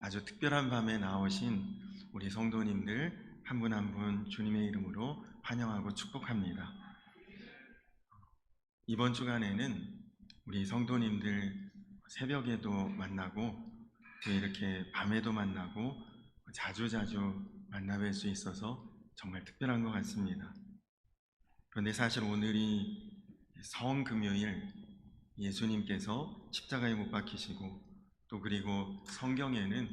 아주 특별한 밤에 나오신 우리 성도님들 한 분 한 분 주님의 이름으로 환영하고 축복합니다. 이번 주간에는 우리 성도님들 새벽에도 만나고 또 이렇게 밤에도 만나고 자주자주 만나뵐 수 있어서 정말 특별한 것 같습니다. 그런데 사실 오늘이 성금요일, 예수님께서 십자가에 못 박히시고 또 그리고 성경에는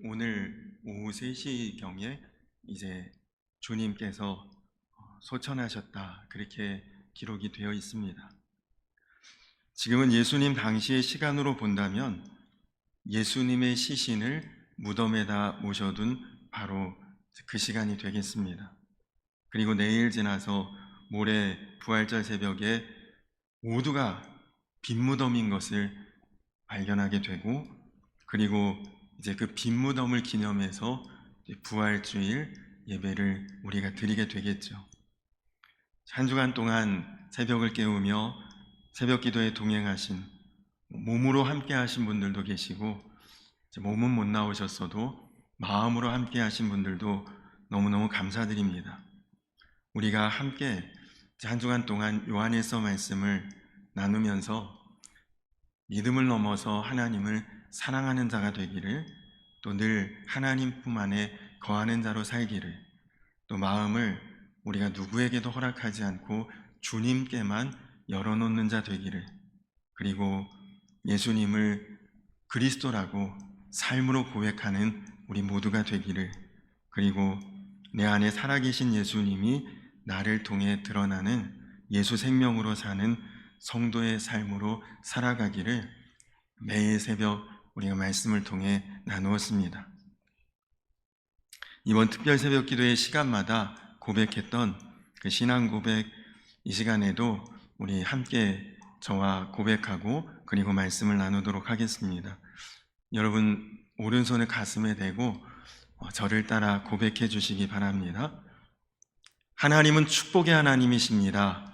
오늘 오후 3시경에 이제 주님께서 소천하셨다, 그렇게 기록이 되어 있습니다. 지금은 예수님 당시의 시간으로 본다면 예수님의 시신을 무덤에다 모셔둔 바로 그 시간이 되겠습니다. 그리고 내일 지나서 모레 부활절 새벽에 모두가 빈 무덤인 것을 발견하게 되고, 그리고 이제 그 빈 무덤을 기념해서 부활주일 예배를 우리가 드리게 되겠죠. 한 주간 동안 새벽을 깨우며 새벽 기도에 동행하신, 몸으로 함께 하신 분들도 계시고, 몸은 못 나오셨어도 마음으로 함께 하신 분들도 너무너무 감사드립니다. 우리가 함께 한 주간 동안 요한일서 말씀을 나누면서 믿음을 넘어서 하나님을 사랑하는 자가 되기를, 또 늘 하나님 품 안에 거하는 자로 살기를, 또 마음을 우리가 누구에게도 허락하지 않고 주님께만 열어놓는 자 되기를, 그리고 예수님을 그리스도라고 삶으로 고백하는 우리 모두가 되기를, 그리고 내 안에 살아계신 예수님이 나를 통해 드러나는 예수 생명으로 사는 성도의 삶으로 살아가기를 매일 새벽 우리가 말씀을 통해 나누었습니다. 이번 특별 새벽 기도의 시간마다 고백했던 그 신앙 고백, 이 시간에도 우리 함께 저와 고백하고 그리고 말씀을 나누도록 하겠습니다. 여러분 오른손을 가슴에 대고 저를 따라 고백해 주시기 바랍니다. 하나님은 축복의 하나님이십니다.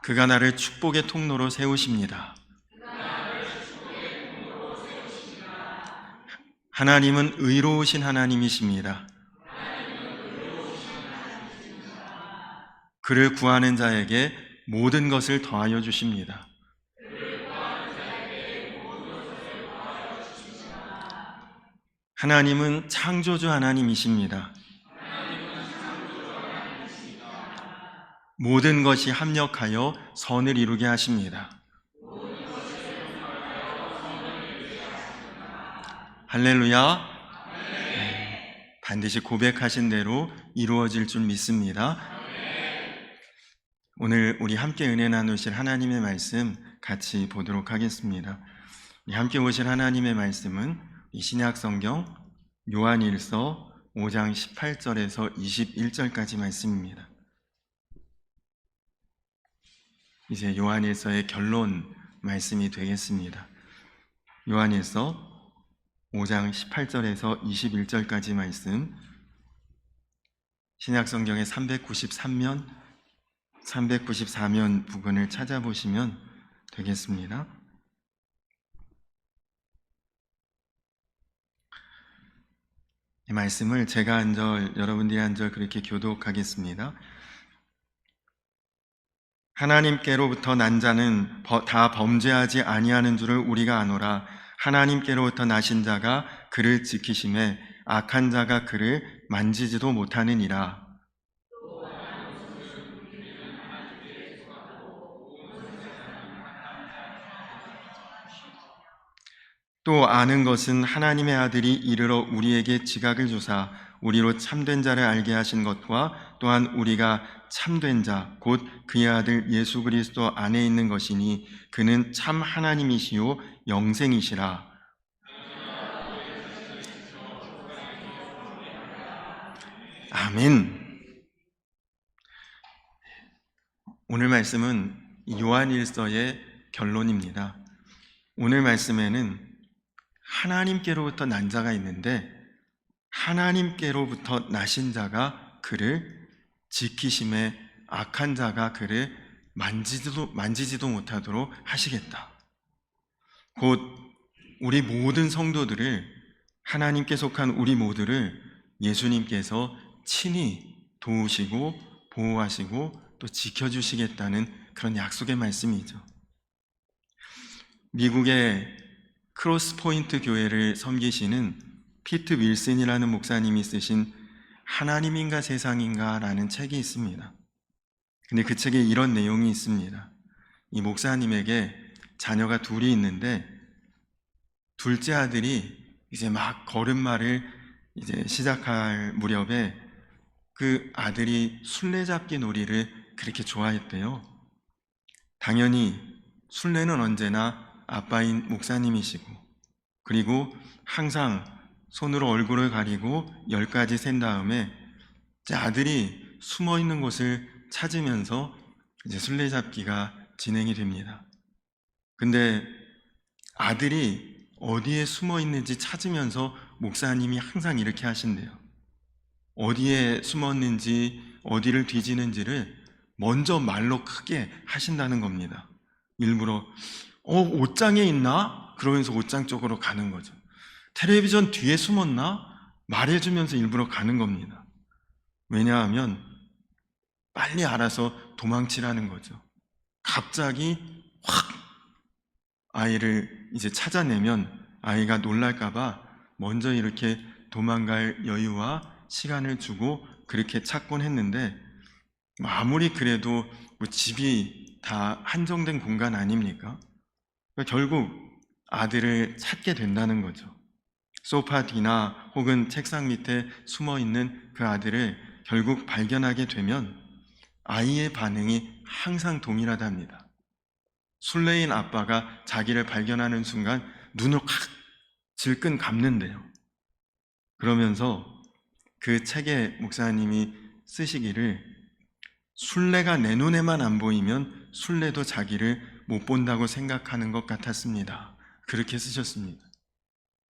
그가 나를 축복의 통로로 세우십니다. 하나님은 의로우신 하나님이십니다. 그를 구하는 자에게 모든 것을 더하여 주십니다. 하나님은 창조주 하나님이십니다. 모든 것이 합력하여 선을 이루게 하십니다. 할렐루야. 반드시 고백하신 대로 이루어질 줄 믿습니다. 오늘 우리 함께 은혜 나누실 하나님의 말씀 같이 보도록 하겠습니다. 함께 보실 하나님의 말씀은 이 신약 성경 요한일서 5장 18절에서 21절까지 말씀입니다. 이제 요한일서의 결론 말씀이 되겠습니다. 요한일서 5장 18절에서 21절까지 말씀, 신약성경의 393면 부분을 찾아보시면 되겠습니다. 이 말씀을 제가 한 절, 여러분들이 한 절 그렇게 교독하겠습니다. 하나님께로부터 난 자는 다 범죄하지 아니하는 줄을 우리가 아노라. 하나님께로부터 나신 자가 그를 지키심에 악한 자가 그를 만지지도 못하느니라. 또 아는 것은 하나님의 아들이 이르러 우리에게 지각을 주사 우리로 참된 자를 알게 하신 것과 또한 우리가 참된 자 곧 그의 아들 예수 그리스도 안에 있는 것이니 그는 참 하나님이시요 영생이시라. 아멘. 오늘 말씀은 요한일서의 결론입니다. 오늘 말씀에는 하나님께로부터 난 자가 있는데 하나님께로부터 나신 자가 그를 지키심에 악한 자가 그를 만지지도 못하도록 하시겠다. 곧 우리 모든 성도들을, 하나님께 속한 우리 모두를 예수님께서 친히 도우시고 보호하시고 또 지켜주시겠다는 그런 약속의 말씀이죠. 미국의 크로스포인트 교회를 섬기시는 피트 윌슨이라는 목사님이 쓰신 하나님인가 세상인가 라는 책이 있습니다. 근데 그 책에 이런 내용이 있습니다. 이 목사님에게 자녀가 둘이 있는데 둘째 아들이 이제 막 걸음마를 이제 시작할 무렵에 그 아들이 술래잡기 놀이를 그렇게 좋아했대요. 당연히 술래는 언제나 아빠인 목사님이시고, 그리고 항상 손으로 얼굴을 가리고 10가지 센 다음에 이제 아들이 숨어 있는 곳을 찾으면서 이제 술래잡기가 진행이 됩니다. 근데 아들이 어디에 숨어 있는지 찾으면서 목사님이 항상 이렇게 하신대요. 어디에 숨었는지, 어디를 뒤지는지를 먼저 말로 크게 하신다는 겁니다. 일부러 옷장에 있나? 그러면서 옷장 쪽으로 가는 거죠. 텔레비전 뒤에 숨었나? 말해주면서 일부러 가는 겁니다. 왜냐하면 빨리 알아서 도망치라는 거죠. 갑자기 확 아이를 이제 찾아내면 아이가 놀랄까봐 먼저 이렇게 도망갈 여유와 시간을 주고 그렇게 찾곤 했는데, 아무리 그래도 뭐 집이 다 한정된 공간 아닙니까? 결국 아들을 찾게 된다는 거죠. 소파 뒤나 혹은 책상 밑에 숨어 있는 그 아들을 결국 발견하게 되면 아이의 반응이 항상 동일하답니다. 술래인 아빠가 자기를 발견하는 순간 눈을 확 질끈 감는데요. 그러면서 그 책에 목사님이 쓰시기를, 술래가 내 눈에만 안 보이면 술래도 자기를 못 본다고 생각하는 것 같았습니다. 그렇게 쓰셨습니다.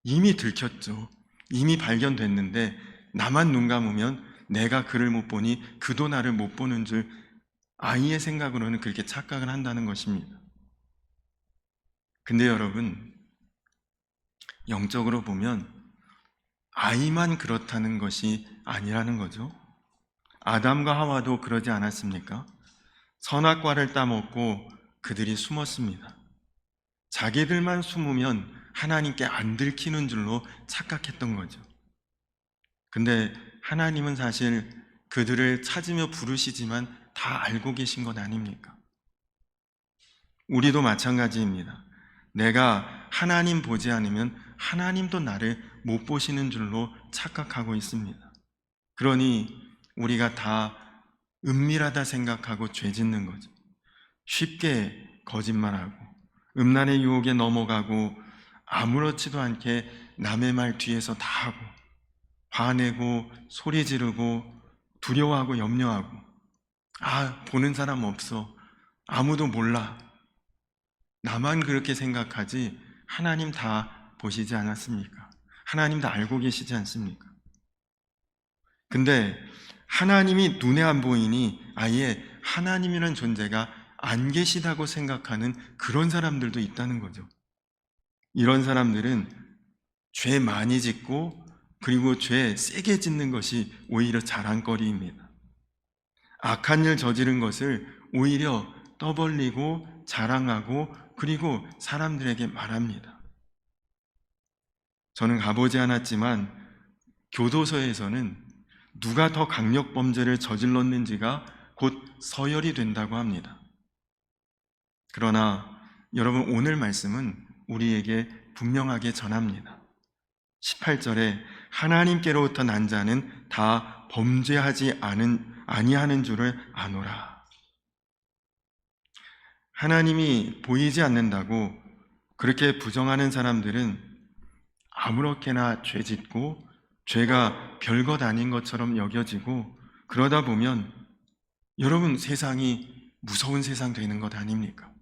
이미 들켰죠. 이미 발견됐는데 나만 눈 감으면 내가 그를 못 보니 그도 나를 못 보는 줄 아이의 생각으로는 그렇게 착각을 한다는 것입니다. 근데 여러분, 영적으로 보면 아이만 그렇다는 것이 아니라는 거죠. 아담과 하와도 그러지 않았습니까? 선악과를 따먹고 그들이 숨었습니다. 자기들만 숨으면 하나님께 안 들키는 줄로 착각했던 거죠. 근데 하나님은 사실 그들을 찾으며 부르시지만 다 알고 계신 것 아닙니까? 우리도 마찬가지입니다. 내가 하나님 보지 않으면 하나님도 나를 못 보시는 줄로 착각하고 있습니다. 그러니 우리가 다 은밀하다 생각하고 죄 짓는 거죠. 쉽게 거짓말하고 음란의 유혹에 넘어가고 아무렇지도 않게 남의 말 뒤에서 다 하고 화내고 소리 지르고 두려워하고 염려하고, 보는 사람 없어, 아무도 몰라, 나만 그렇게 생각하지 하나님 다 보시지 않았습니까? 하나님 다 알고 계시지 않습니까? 근데 하나님이 눈에 안 보이니 아예 하나님이란 존재가 안 계시다고 생각하는 그런 사람들도 있다는 거죠. 이런 사람들은 죄 많이 짓고 그리고 죄 세게 짓는 것이 오히려 자랑거리입니다. 악한 일 저지른 것을 오히려 떠벌리고 자랑하고 그리고 사람들에게 말합니다. 저는 가보지 않았지만 교도소에서는 누가 더 강력 범죄를 저질렀는지가 곧 서열이 된다고 합니다. 그러나 여러분, 오늘 말씀은 우리에게 분명하게 전합니다. 18절에 하나님께로부터 난 자는 다 범죄하지 아니하는 줄을 아노라. 하나님이 보이지 않는다고 그렇게 부정하는 사람들은 아무렇게나 죄 짓고 죄가 별것 아닌 것처럼 여겨지고, 그러다 보면 여러분, 세상이 무서운 세상 되는 것 아닙니까?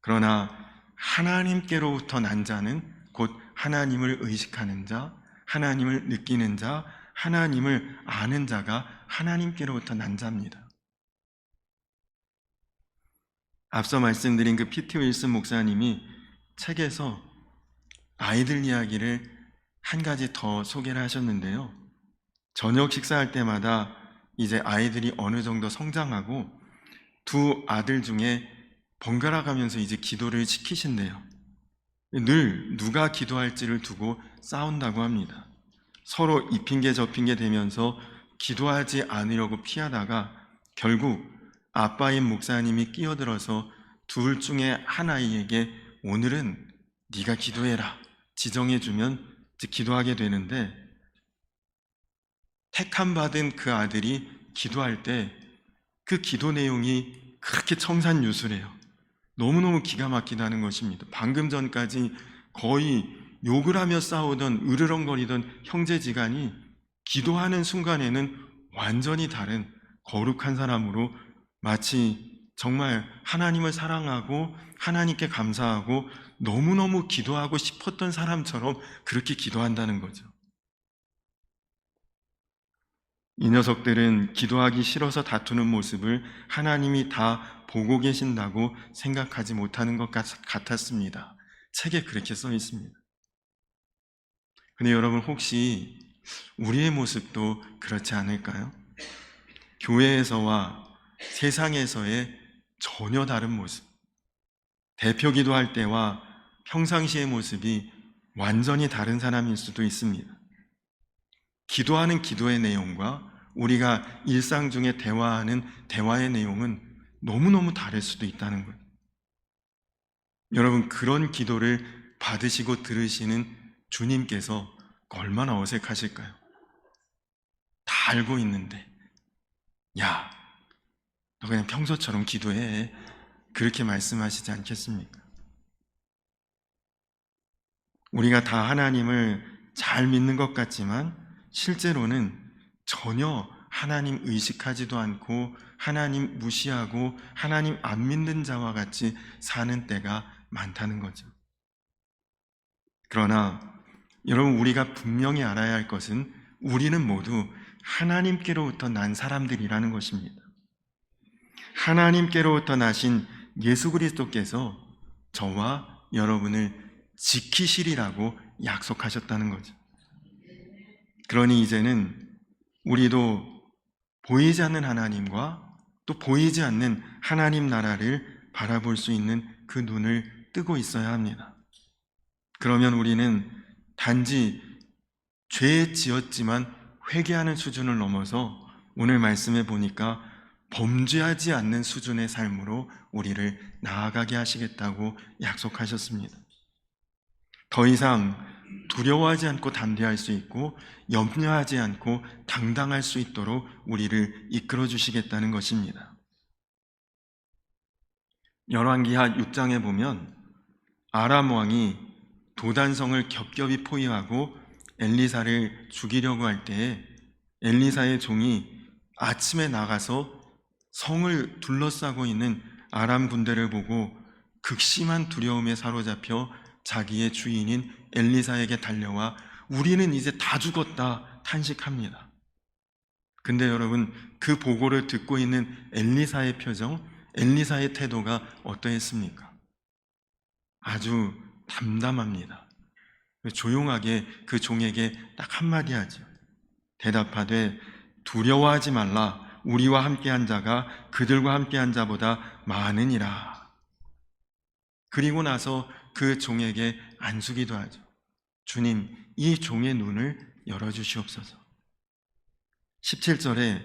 그러나 하나님께로부터 난 자는 곧 하나님을 의식하는 자, 하나님을 느끼는 자, 하나님을 아는 자가 하나님께로부터 난 자입니다. 앞서 말씀드린 그 피트 윌슨 목사님이 책에서 아이들 이야기를 한 가지 더 소개를 하셨는데요. 저녁 식사할 때마다 이제 아이들이 어느 정도 성장하고 두 아들 중에 번갈아 가면서 이제 기도를 시키신대요. 늘 누가 기도할지를 두고 싸운다고 합니다. 서로 이 핑계 저 핑계 대면서 기도하지 않으려고 피하다가 결국 아빠인 목사님이 끼어들어서 둘 중에 한 아이에게 오늘은 네가 기도해라 지정해주면 이제 기도하게 되는데, 택함 받은 그 아들이 기도할 때 그 기도 내용이 그렇게 청산유수래요. 너무너무 기가 막히다는 것입니다. 방금 전까지 거의 욕을 하며 싸우던 으르렁거리던 형제지간이 기도하는 순간에는 완전히 다른 거룩한 사람으로, 마치 정말 하나님을 사랑하고 하나님께 감사하고 너무너무 기도하고 싶었던 사람처럼 그렇게 기도한다는 거죠. 이 녀석들은 기도하기 싫어서 다투는 모습을 하나님이 다 보고 계신다고 생각하지 못하는 것 같았습니다. 책에 그렇게 써 있습니다. 근데 여러분, 혹시 우리의 모습도 그렇지 않을까요? 교회에서와 세상에서의 전혀 다른 모습, 대표 기도할 때와 평상시의 모습이 완전히 다른 사람일 수도 있습니다. 기도하는 기도의 내용과 우리가 일상 중에 대화하는 대화의 내용은 너무너무 다를 수도 있다는 거예요. 여러분, 그런 기도를 받으시고 들으시는 주님께서 얼마나 어색하실까요? 다 알고 있는데, 야, 너 그냥 평소처럼 기도해, 그렇게 말씀하시지 않겠습니까? 우리가 다 하나님을 잘 믿는 것 같지만 실제로는 전혀 하나님 의식하지도 않고 하나님 무시하고 하나님 안 믿는 자와 같이 사는 때가 많다는 거죠. 그러나 여러분, 우리가 분명히 알아야 할 것은 우리는 모두 하나님께로부터 난 사람들이라는 것입니다. 하나님께로부터 나신 예수 그리스도께서 저와 여러분을 지키시리라고 약속하셨다는 거죠. 그러니 이제는 우리도 보이지 않는 하나님과 또 보이지 않는 하나님 나라를 바라볼 수 있는 그 눈을 뜨고 있어야 합니다. 그러면 우리는 단지 죄에 지었지만 회개하는 수준을 넘어서 오늘 말씀에 보니까 범죄하지 않는 수준의 삶으로 우리를 나아가게 하시겠다고 약속하셨습니다. 더 이상 두려워하지 않고 담대할 수 있고 염려하지 않고 당당할 수 있도록 우리를 이끌어 주시겠다는 것입니다. 열왕기하 6장에 보면 아람 왕이 도단성을 겹겹이 포위하고 엘리사를 죽이려고 할 때에 엘리사의 종이 아침에 나가서 성을 둘러싸고 있는 아람 군대를 보고 극심한 두려움에 사로잡혀 자기의 주인인 엘리사에게 달려와 우리는 이제 다 죽었다 탄식합니다. 근데 여러분, 그 보고를 듣고 있는 엘리사의 표정, 엘리사의 태도가 어떠했습니까? 아주 담담합니다. 조용하게 그 종에게 딱 한마디 하죠. 대답하되 두려워하지 말라. 우리와 함께한 자가 그들과 함께한 자보다 많으니라. 그리고 나서 그 종에게 안수기도 하죠. 주님, 이 종의 눈을 열어주시옵소서. 17절에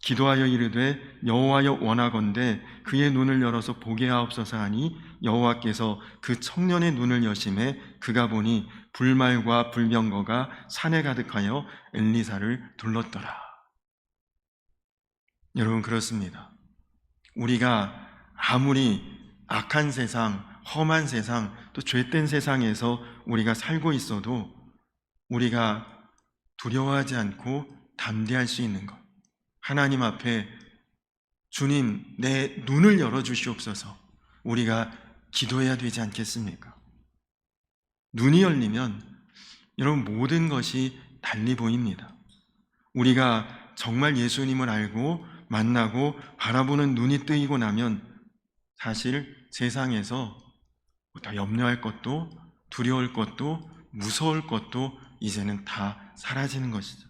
기도하여 이르되 여호와여 원하건대 그의 눈을 열어서 보게 하옵소서 하니 여호와께서 그 청년의 눈을 여심해 그가 보니 불말과 불병거가 산에 가득하여 엘리사를 둘렀더라. 여러분, 그렇습니다. 우리가 아무리 악한 세상, 험한 세상, 또 죄된 세상에서 우리가 살고 있어도 우리가 두려워하지 않고 담대할 수 있는 것, 하나님 앞에 주님, 내 눈을 열어주시옵소서, 우리가 기도해야 되지 않겠습니까? 눈이 열리면 여러분, 모든 것이 달리 보입니다. 우리가 정말 예수님을 알고 만나고 바라보는 눈이 뜨이고 나면 사실 세상에서 더 염려할 것도 두려울 것도 무서울 것도 이제는 다 사라지는 것이죠.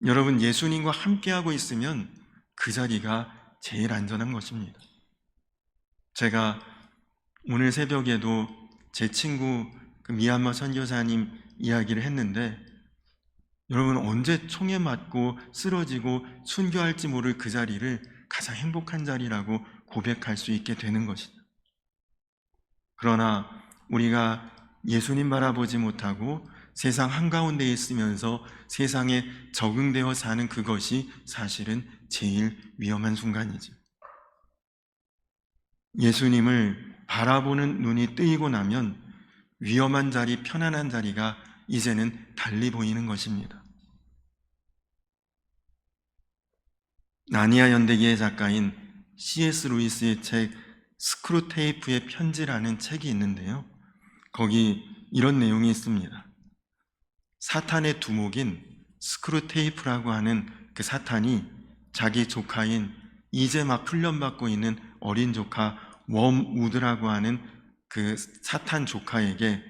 여러분, 예수님과 함께하고 있으면 그 자리가 제일 안전한 것입니다. 제가 오늘 새벽에도 제 친구 미얀마 선교사님 이야기를 했는데, 여러분, 언제 총에 맞고 쓰러지고 순교할지 모를 그 자리를 가장 행복한 자리라고 고백할 수 있게 되는 것이다. 그러나 우리가 예수님 바라보지 못하고 세상 한가운데 있으면서 세상에 적응되어 사는 그것이 사실은 제일 위험한 순간이죠. 예수님을 바라보는 눈이 뜨이고 나면 위험한 자리, 편안한 자리가 이제는 달리 보이는 것입니다. 나니아 연대기의 작가인 C.S. 루이스의 책 스크루테이프의 편지라는 책이 있는데요, 거기 이런 내용이 있습니다. 사탄의 두목인 스크루테이프라고 하는 그 사탄이 자기 조카인 이제 막 훈련받고 있는 어린 조카 웜우드라고 하는 그 사탄 조카에게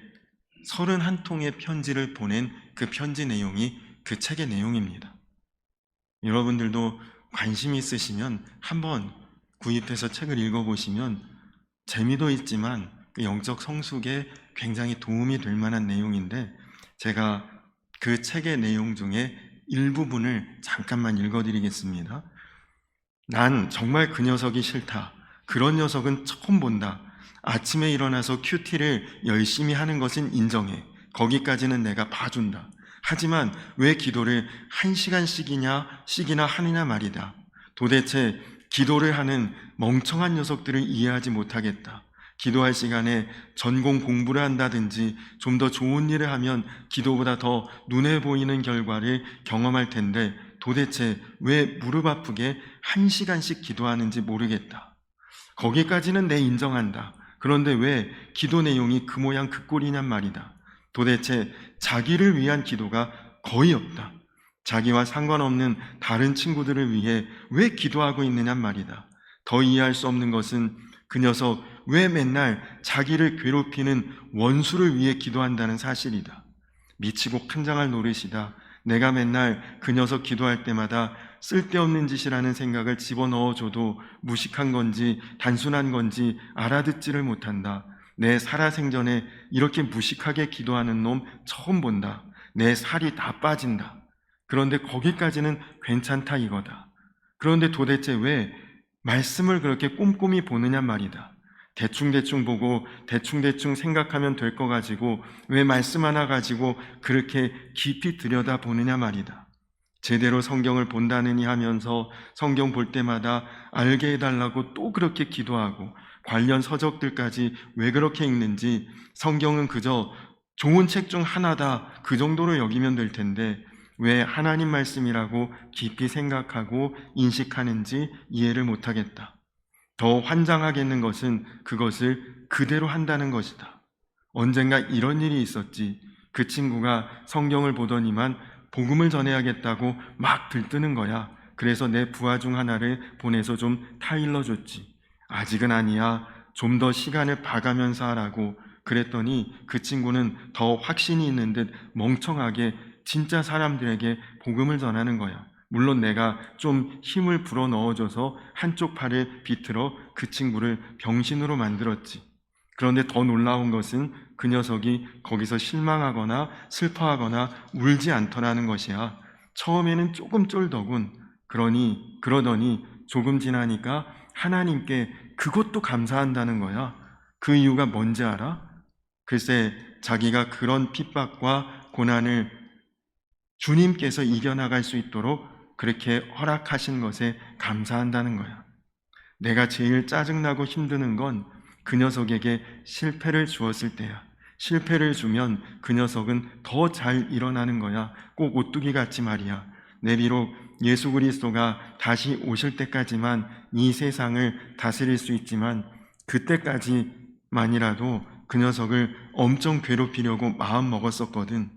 31통의 편지를 보낸 그 편지 내용이 그 책의 내용입니다. 여러분들도 관심이 있으시면 한번 구입해서 책을 읽어보시면 재미도 있지만 그 영적 성숙에 굉장히 도움이 될 만한 내용인데, 제가 그 책의 내용 중에 일부분을 잠깐만 읽어드리겠습니다. 난 정말 그 녀석이 싫다. 그런 녀석은 처음 본다. 아침에 일어나서 큐티를 열심히 하는 것은 인정해. 거기까지는 내가 봐준다. 하지만 왜 기도를 1시간씩이나 하느냐 말이다. 도대체 기도를 하는 멍청한 녀석들을 이해하지 못하겠다. 기도할 시간에 전공 공부를 한다든지 좀 더 좋은 일을 하면 기도보다 더 눈에 보이는 결과를 경험할 텐데 도대체 왜 무릎 아프게 1시간씩 기도하는지 모르겠다. 거기까지는 내 인정한다. 그런데 왜 기도 내용이 그 모양 그 꼴이냔 말이다. 도대체 자기를 위한 기도가 거의 없다. 자기와 상관없는 다른 친구들을 위해 왜 기도하고 있느냔 말이다. 더 이해할 수 없는 것은 그 녀석 왜 맨날 자기를 괴롭히는 원수를 위해 기도한다는 사실이다. 미치고 판장할 노릇이다. 내가 맨날 그 녀석 기도할 때마다 쓸데없는 짓이라는 생각을 집어넣어줘도 무식한 건지 단순한 건지 알아듣지를 못한다. 내 살아생전에 이렇게 무식하게 기도하는 놈 처음 본다. 내 살이 다 빠진다. 그런데 거기까지는 괜찮다 이거다. 그런데 도대체 왜 말씀을 그렇게 꼼꼼히 보느냐 말이다. 대충대충 보고 대충대충 생각하면 될 거 가지고 왜 말씀 하나 가지고 그렇게 깊이 들여다보느냐 말이다. 제대로 성경을 본다느니 하면서 성경 볼 때마다 알게 해달라고 또 그렇게 기도하고 관련 서적들까지 왜 그렇게 읽는지, 성경은 그저 좋은 책 중 하나다 그 정도로 여기면 될 텐데 왜 하나님 말씀이라고 깊이 생각하고 인식하는지 이해를 못하겠다. 더 환장하겠는 것은 그것을 그대로 한다는 것이다. 언젠가 이런 일이 있었지. 그 친구가 성경을 보더니만 복음을 전해야겠다고 막 들뜨는 거야. 그래서 내 부하 중 하나를 보내서 좀 타일러줬지. 아직은 아니야. 좀 더 시간을 봐가면서 하라고. 그랬더니 그 친구는 더 확신이 있는 듯 멍청하게 진짜 사람들에게 복음을 전하는 거야. 물론 내가 좀 힘을 불어 넣어줘서 한쪽 팔을 비틀어 그 친구를 병신으로 만들었지. 그런데 더 놀라운 것은 그 녀석이 거기서 실망하거나 슬퍼하거나 울지 않더라는 것이야. 처음에는 조금 쫄더군. 그러더니 조금 지나니까 하나님께 그것도 감사한다는 거야. 그 이유가 뭔지 알아? 글쎄, 자기가 그런 핍박과 고난을 주님께서 이겨나갈 수 있도록 그렇게 허락하신 것에 감사한다는 거야. 내가 제일 짜증나고 힘드는 건 그 녀석에게 실패를 주었을 때야. 실패를 주면 그 녀석은 더 잘 일어나는 거야. 꼭 오뚜기 같이 말이야. 내 비록 예수 그리스도가 다시 오실 때까지만 이 세상을 다스릴 수 있지만 그때까지만이라도 그 녀석을 엄청 괴롭히려고 마음 먹었었거든.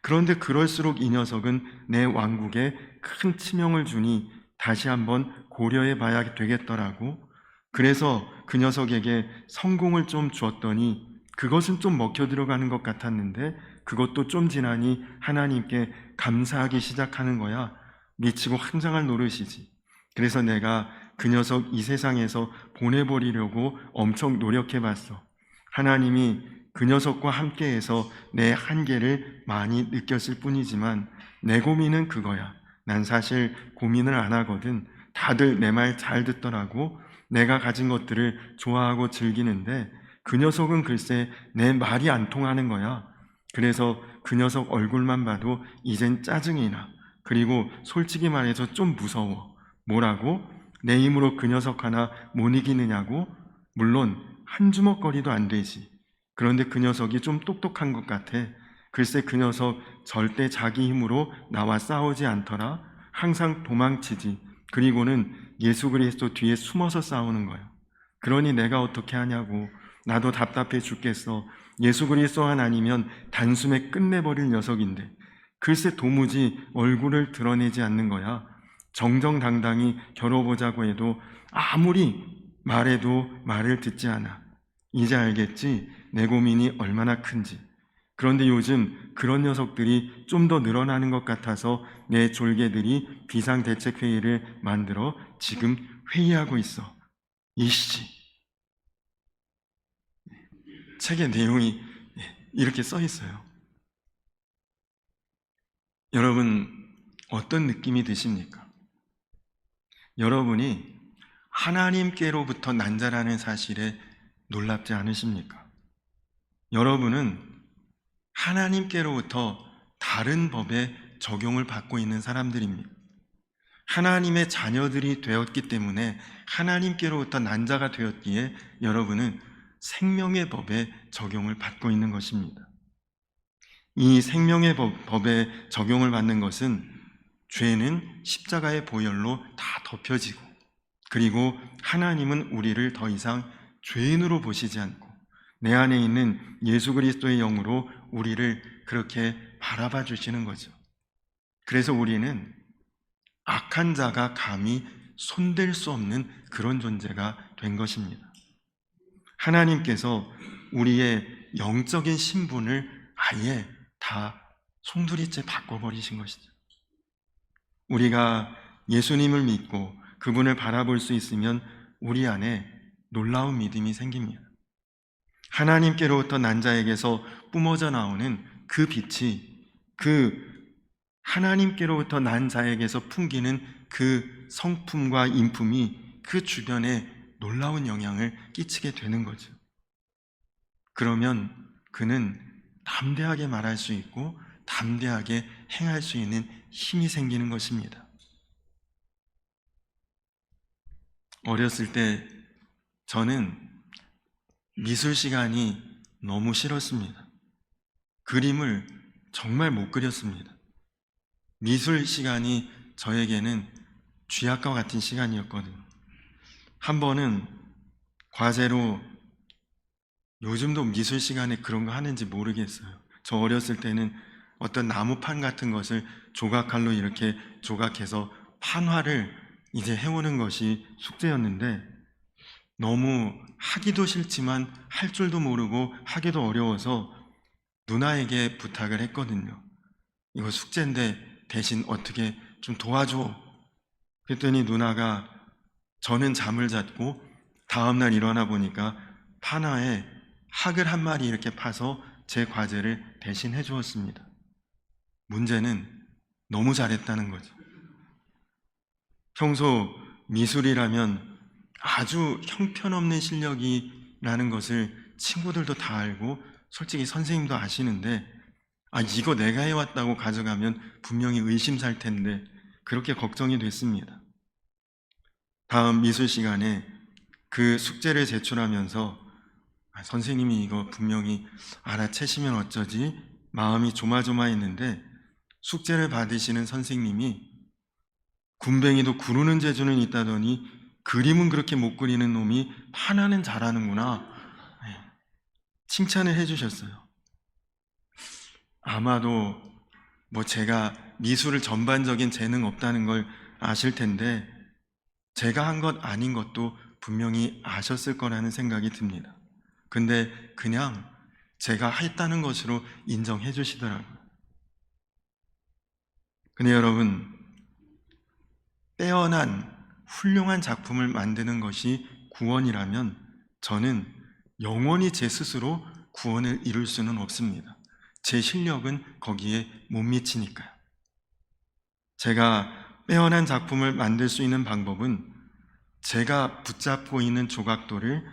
그런데 그럴수록 이 녀석은 내 왕국에 큰 치명을 주니 다시 한번 고려해 봐야 되겠더라고. 그래서 그 녀석에게 성공을 좀 주었더니 그것은 좀 먹혀 들어가는 것 같았는데 그것도 좀 지나니 하나님께 감사하기 시작하는 거야. 미치고 환장할 노릇이지. 그래서 내가 그 녀석 이 세상에서 보내버리려고 엄청 노력해봤어. 하나님이 그 녀석과 함께해서 내 한계를 많이 느꼈을 뿐이지만 내 고민은 그거야. 난 사실 고민을 안 하거든. 다들 내 말 잘 듣더라고. 내가 가진 것들을 좋아하고 즐기는데 그 녀석은 글쎄 내 말이 안 통하는 거야. 그래서 그 녀석 얼굴만 봐도 이젠 짜증이 나. 그리고 솔직히 말해서 좀 무서워. 뭐라고? 내 힘으로 그 녀석 하나 못 이기느냐고? 물론 한 주먹거리도 안 되지. 그런데 그 녀석이 좀 똑똑한 것 같아. 글쎄 그 녀석 절대 자기 힘으로 나와 싸우지 않더라. 항상 도망치지. 그리고는 예수 그리스도 뒤에 숨어서 싸우는 거야. 그러니 내가 어떻게 하냐고. 나도 답답해 죽겠어. 예수 그리스도만 아니면 단숨에 끝내버릴 녀석인데 글쎄 도무지 얼굴을 드러내지 않는 거야. 정정당당히 겨뤄보자고 해도 아무리 말해도 말을 듣지 않아. 이제 알겠지? 내 고민이 얼마나 큰지. 그런데 요즘 그런 녀석들이 좀 더 늘어나는 것 같아서 내 졸개들이 비상대책회의를 만들어 지금 회의하고 있어. 이씨. 책의 내용이 이렇게 써 있어요. 여러분, 어떤 느낌이 드십니까? 여러분이 하나님께로부터 난 자라는 사실에 놀랍지 않으십니까? 여러분은 하나님께로부터 다른 법의 적용을 받고 있는 사람들입니다. 하나님의 자녀들이 되었기 때문에 하나님께로부터 난 자가 되었기에 여러분은 생명의 법의 적용을 받고 있는 것입니다. 이 생명의 법에 적용을 받는 것은 죄는 십자가의 보혈로 다 덮여지고 그리고 하나님은 우리를 더 이상 죄인으로 보시지 않고 내 안에 있는 예수 그리스도의 영으로 우리를 그렇게 바라봐 주시는 거죠. 그래서 우리는 악한 자가 감히 손댈 수 없는 그런 존재가 된 것입니다. 하나님께서 우리의 영적인 신분을 아예 다 송두리째 바꿔버리신 것이죠. 우리가 예수님을 믿고 그분을 바라볼 수 있으면 우리 안에 놀라운 믿음이 생깁니다. 하나님께로부터 난 자에게서 뿜어져 나오는 그 빛이 그 하나님께로부터 난 자에게서 풍기는 그 성품과 인품이 그 주변에 놀라운 영향을 끼치게 되는 거죠. 그러면 그는 담대하게 말할 수 있고 담대하게 행할 수 있는 힘이 생기는 것입니다. 어렸을 때 저는 미술 시간이 너무 싫었습니다. 그림을 정말 못 그렸습니다. 미술 시간이 저에게는 쥐약과 같은 시간이었거든요. 한 번은 과제로 요즘도 미술 시간에 그런 거 하는지 모르겠어요. 저 어렸을 때는 어떤 나무판 같은 것을 조각칼로 이렇게 조각해서 판화를 이제 해오는 것이 숙제였는데 너무 하기도 싫지만 할 줄도 모르고 하기도 어려워서 누나에게 부탁을 했거든요. 이거 숙제인데 대신 어떻게 좀 도와줘. 그랬더니 누나가 저는 잠을 잤고 다음날 일어나 보니까 판화에 학을 한 마리 이렇게 파서 제 과제를 대신 해주었습니다. 문제는 너무 잘했다는 거죠. 평소 미술이라면 아주 형편없는 실력이라는 것을 친구들도 다 알고 솔직히 선생님도 아시는데 이거 내가 해왔다고 가져가면 분명히 의심 살 텐데 그렇게 걱정이 됐습니다. 다음 미술 시간에 그 숙제를 제출하면서 선생님이 이거 분명히 알아채시면 어쩌지? 마음이 조마조마했는데 숙제를 받으시는 선생님이 군뱅이도 구르는 재주는 있다더니 그림은 그렇게 못 그리는 놈이 판화는 잘하는구나. 칭찬을 해주셨어요. 아마도 제가 미술을 전반적인 재능 없다는 걸 아실 텐데 제가 한 것 아닌 것도 분명히 아셨을 거라는 생각이 듭니다. 근데 그냥 제가 했다는 것으로 인정해 주시더라고요. 근데 여러분, 빼어난 훌륭한 작품을 만드는 것이 구원이라면 저는 영원히 제 스스로 구원을 이룰 수는 없습니다. 제 실력은 거기에 못 미치니까요. 제가 빼어난 작품을 만들 수 있는 방법은 제가 붙잡고 있는 조각돌을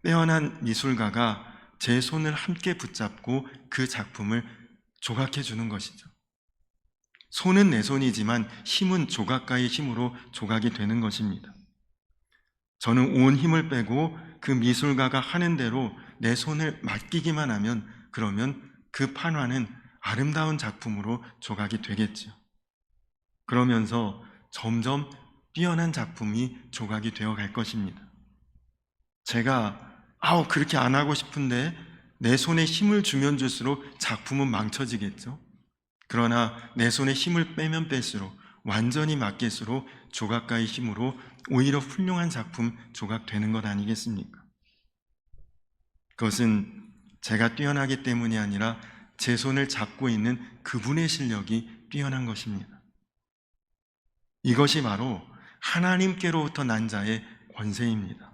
빼어난 미술가가 제 손을 함께 붙잡고 그 작품을 조각해 주는 것이죠. 손은 내 손이지만 힘은 조각가의 힘으로 조각이 되는 것입니다. 저는 온 힘을 빼고 그 미술가가 하는 대로 내 손을 맡기기만 하면 그러면 그 판화는 아름다운 작품으로 조각이 되겠죠. 그러면서 점점 뛰어난 작품이 조각이 되어 갈 것입니다. 제가 그렇게 안 하고 싶은데 내 손에 힘을 주면 줄수록 작품은 망쳐지겠죠. 그러나 내 손에 힘을 빼면 뺄수록 완전히 맡길수록 조각가의 힘으로 오히려 훌륭한 작품 조각되는 것 아니겠습니까? 그것은 제가 뛰어나기 때문이 아니라 제 손을 잡고 있는 그분의 실력이 뛰어난 것입니다. 이것이 바로 하나님께로부터 난 자의 권세입니다.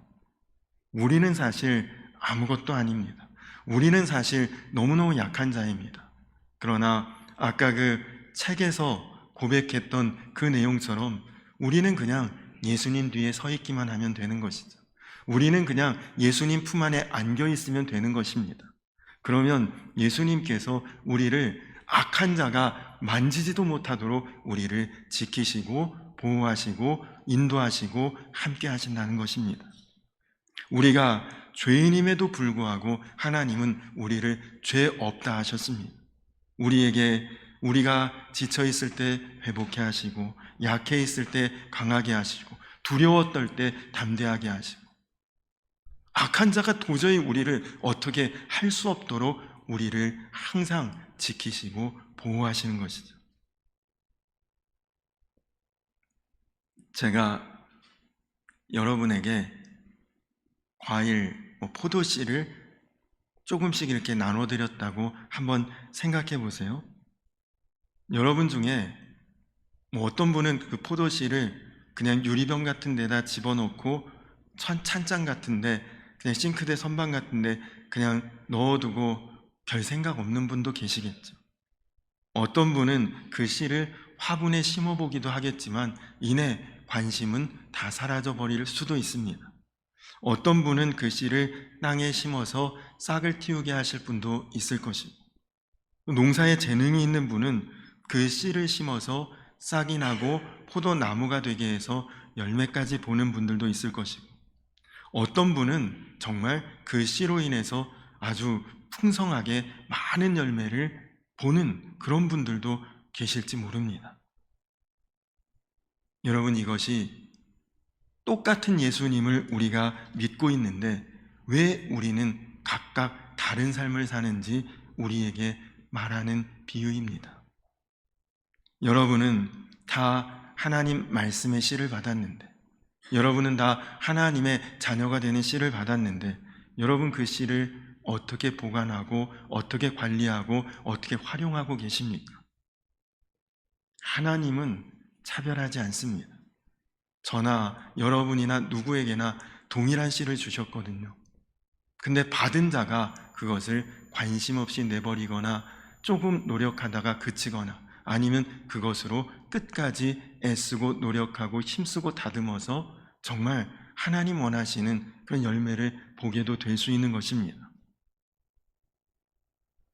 우리는 사실 아무것도 아닙니다. 우리는 사실 너무너무 약한 자입니다. 그러나 아까 그 책에서 고백했던 그 내용처럼 우리는 그냥 예수님 뒤에 서 있기만 하면 되는 것이죠. 우리는 그냥 예수님 품 안에 안겨 있으면 되는 것입니다. 그러면 예수님께서 우리를 악한 자가 만지지도 못하도록 우리를 지키시고 보호하시고 인도하시고 함께 하신다는 것입니다. 우리가 죄인임에도 불구하고 하나님은 우리를 죄 없다 하셨습니다. 우리가 지쳐 있을 때 회복해 하시고 약해 있을 때 강하게 하시고 두려워 떨 때 담대하게 하시고 악한 자가 도저히 우리를 어떻게 할 수 없도록 우리를 항상 지키시고 보호하시는 것이죠. 제가 여러분에게 과일, 포도씨를 조금씩 이렇게 나눠드렸다고 한번 생각해 보세요. 여러분 중에 어떤 분은 그 포도씨를 그냥 유리병 같은 데다 집어넣고 찬장 같은데 그냥 싱크대 선반 같은데 그냥 넣어두고 별 생각 없는 분도 계시겠죠. 어떤 분은 그 씨를 화분에 심어보기도 하겠지만 이내 관심은 다 사라져버릴 수도 있습니다. 어떤 분은 그 씨를 땅에 심어서 싹을 틔우게 하실 분도 있을 것이고 농사에 재능이 있는 분은 그 씨를 심어서 싹이 나고 포도나무가 되게 해서 열매까지 보는 분들도 있을 것이고 어떤 분은 정말 그 씨로 인해서 아주 풍성하게 많은 열매를 보는 그런 분들도 계실지 모릅니다. 여러분, 이것이 똑같은 예수님을 우리가 믿고 있는데 왜 우리는 각각 다른 삶을 사는지 우리에게 말하는 비유입니다. 여러분은 다 하나님 말씀의 씨를 받았는데 여러분은 다 하나님의 자녀가 되는 씨를 받았는데 여러분 그 씨를 어떻게 보관하고 어떻게 관리하고 어떻게 활용하고 계십니까? 하나님은 차별하지 않습니다. 저나 여러분이나 누구에게나 동일한 씨를 주셨거든요. 근데 받은 자가 그것을 관심 없이 내버리거나 조금 노력하다가 그치거나 아니면 그것으로 끝까지 애쓰고 노력하고 힘쓰고 다듬어서 정말 하나님 원하시는 그런 열매를 보게도 될 수 있는 것입니다.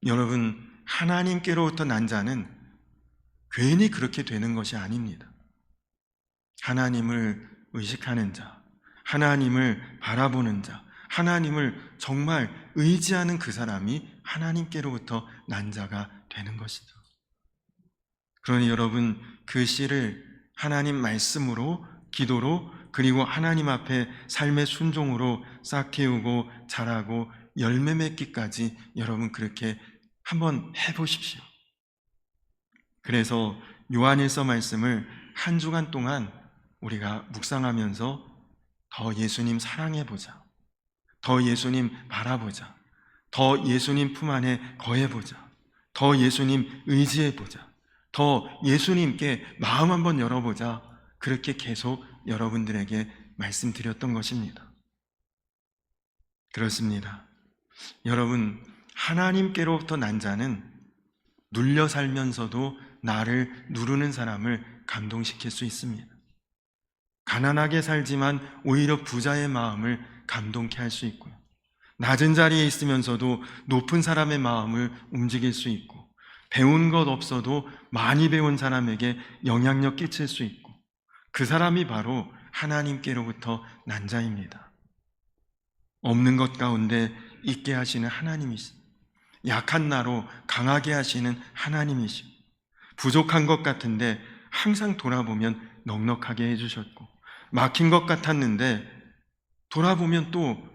여러분, 하나님께로부터 난 자는 괜히 그렇게 되는 것이 아닙니다. 하나님을 의식하는 자, 하나님을 바라보는 자, 하나님을 정말 의지하는 그 사람이 하나님께로부터 난 자가 되는 것이죠. 그러니 여러분, 그 씨를 하나님 말씀으로, 기도로, 그리고 하나님 앞에 삶의 순종으로 싹 틔우고 자라고 열매 맺기까지 여러분 그렇게 한번 해보십시오. 그래서 요한일서 말씀을 한 주간 동안 우리가 묵상하면서 더 예수님 사랑해보자, 더 예수님 바라보자, 더 예수님 품 안에 거해보자. 더 예수님 의지해보자. 더 예수님께 마음 한번 열어보자. 그렇게 계속 여러분들에게 말씀드렸던 것입니다. 그렇습니다. 여러분, 하나님께로부터 난 자는 눌려 살면서도 나를 누르는 사람을 감동시킬 수 있습니다. 가난하게 살지만 오히려 부자의 마음을 감동케 할 수 있고요. 낮은 자리에 있으면서도 높은 사람의 마음을 움직일 수 있고, 배운 것 없어도 많이 배운 사람에게 영향력 끼칠 수 있고, 그 사람이 바로 하나님께로부터 난 자입니다. 없는 것 가운데 있게 하시는 하나님이십니다. 약한 나로 강하게 하시는 하나님이십니다. 부족한 것 같은데 항상 돌아보면 넉넉하게 해주셨고, 막힌 것 같았는데 돌아보면 또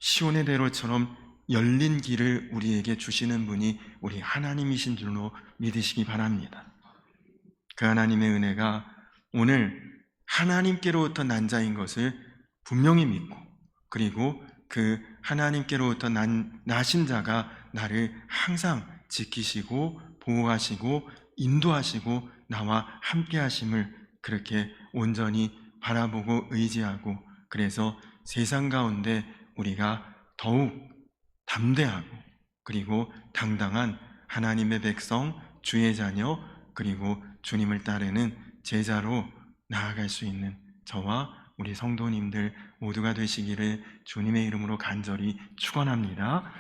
시온의 대로처럼 열린 길을 우리에게 주시는 분이 우리 하나님이신 줄로 믿으시기 바랍니다. 그 하나님의 은혜가 오늘 하나님께로부터 난 자인 것을 분명히 믿고, 그리고 그 하나님께로부터 나신 자가 나를 항상 지키시고 보호하시고 인도하시고 나와 함께 하심을 그렇게 온전히 바라보고 의지하고, 그래서 세상 가운데 우리가 더욱 담대하고 그리고 당당한 하나님의 백성, 주의 자녀, 그리고 주님을 따르는 제자로 나아갈 수 있는 저와 우리 성도님들 모두가 되시기를 주님의 이름으로 간절히 축원합니다.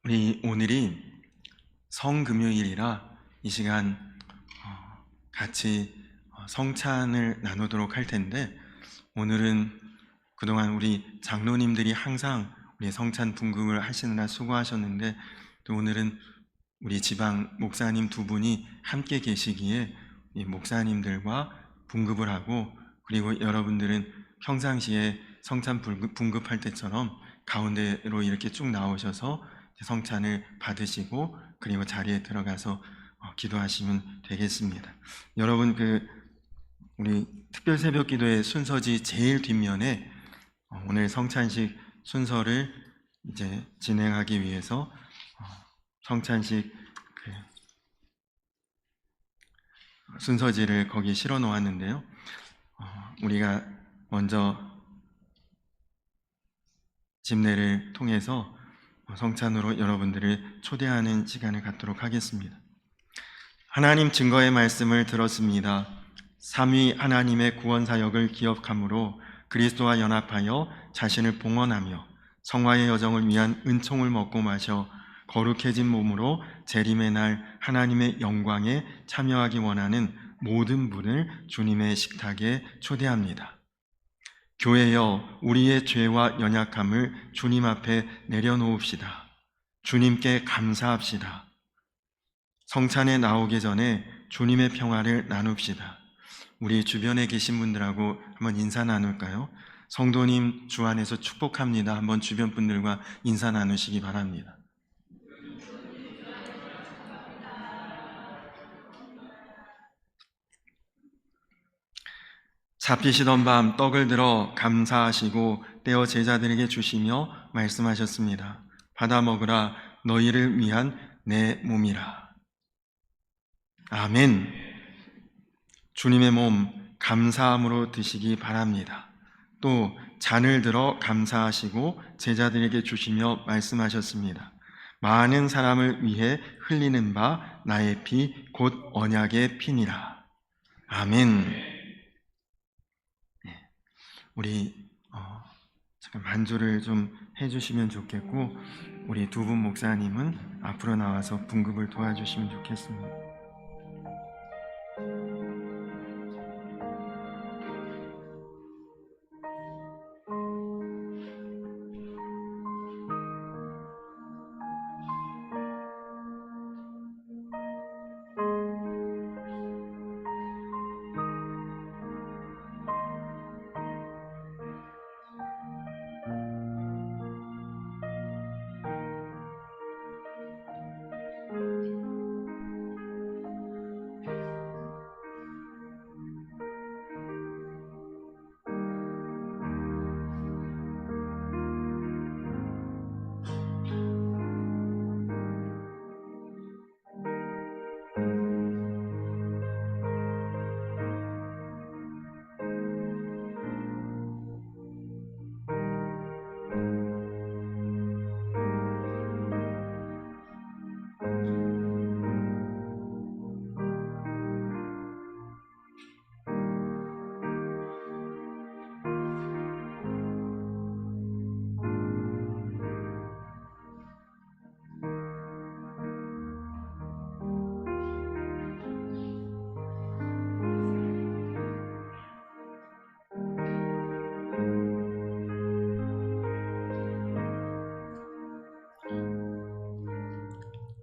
우리 오늘이 성금요일이라 이 시간 같이 성찬을 나누도록 할 텐데, 오늘은 그동안 우리 장로님들이 항상 우리 성찬 분급을 하시느라 수고하셨는데, 또 오늘은 우리 지방 목사님 두 분이 함께 계시기에 이 목사님들과 분급을 하고, 그리고 여러분들은 평상시에 성찬 분급할 때처럼 가운데로 이렇게 쭉 나오셔서 성찬을 받으시고 그리고 자리에 들어가서 기도하시면 되겠습니다. 여러분, 우리 특별 새벽 기도의 순서지 제일 뒷면에 오늘 성찬식 순서를 이제 진행하기 위해서 성찬식 순서지를 거기에 실어 놓았는데요. 우리가 먼저 집례를 통해서 성찬으로 여러분들을 초대하는 시간을 갖도록 하겠습니다. 하나님 증거의 말씀을 들었습니다. 삼위 하나님의 구원 사역을 기억함으로 그리스도와 연합하여 자신을 봉헌하며 성화의 여정을 위한 은총을 먹고 마셔 거룩해진 몸으로 재림의 날 하나님의 영광에 참여하기 원하는 모든 분을 주님의 식탁에 초대합니다. 교회여, 우리의 죄와 연약함을 주님 앞에 내려놓읍시다. 주님께 감사합시다. 성찬에 나오기 전에 주님의 평화를 나눕시다. 우리 주변에 계신 분들하고 한번 인사 나눌까요? 성도님 주 안에서 축복합니다. 한번 주변 분들과 인사 나누시기 바랍니다. 잡히시던 밤 떡을 들어 감사하시고 떼어 제자들에게 주시며 말씀하셨습니다. 받아 먹으라, 너희를 위한 내 몸이라. 아멘. 주님의 몸 감사함으로 드시기 바랍니다. 또 잔을 들어 감사하시고 제자들에게 주시며 말씀하셨습니다. 많은 사람을 위해 흘리는 바 나의 피 곧 언약의 피니라. 아멘. 우리 잠깐 반주를 좀 해주시면 좋겠고, 우리 두 분 목사님은 앞으로 나와서 분급을 도와주시면 좋겠습니다.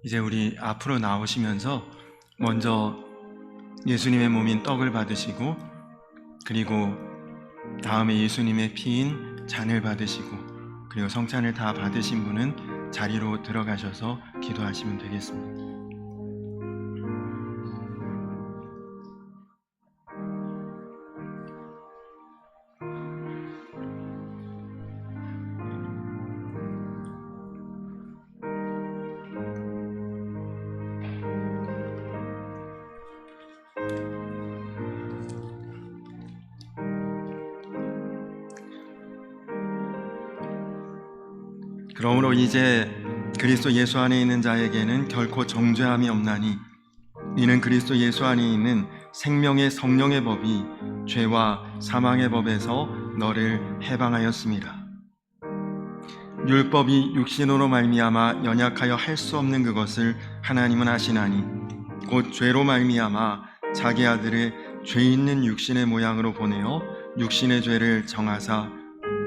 이제 우리 앞으로 나오시면서 먼저 예수님의 몸인 떡을 받으시고, 그리고 다음에 예수님의 피인 잔을 받으시고, 그리고 성찬을 다 받으신 분은 자리로 들어가셔서 기도하시면 되겠습니다. 그러므로 이제 그리스도 예수 안에 있는 자에게는 결코 정죄함이 없나니, 이는 그리스도 예수 안에 있는 생명의 성령의 법이 죄와 사망의 법에서 너를 해방하였습니다. 율법이 육신으로 말미암아 연약하여 할 수 없는 그것을 하나님은 하시나니, 곧 죄로 말미암아 자기 아들을 죄 있는 육신의 모양으로 보내어 육신의 죄를 정하사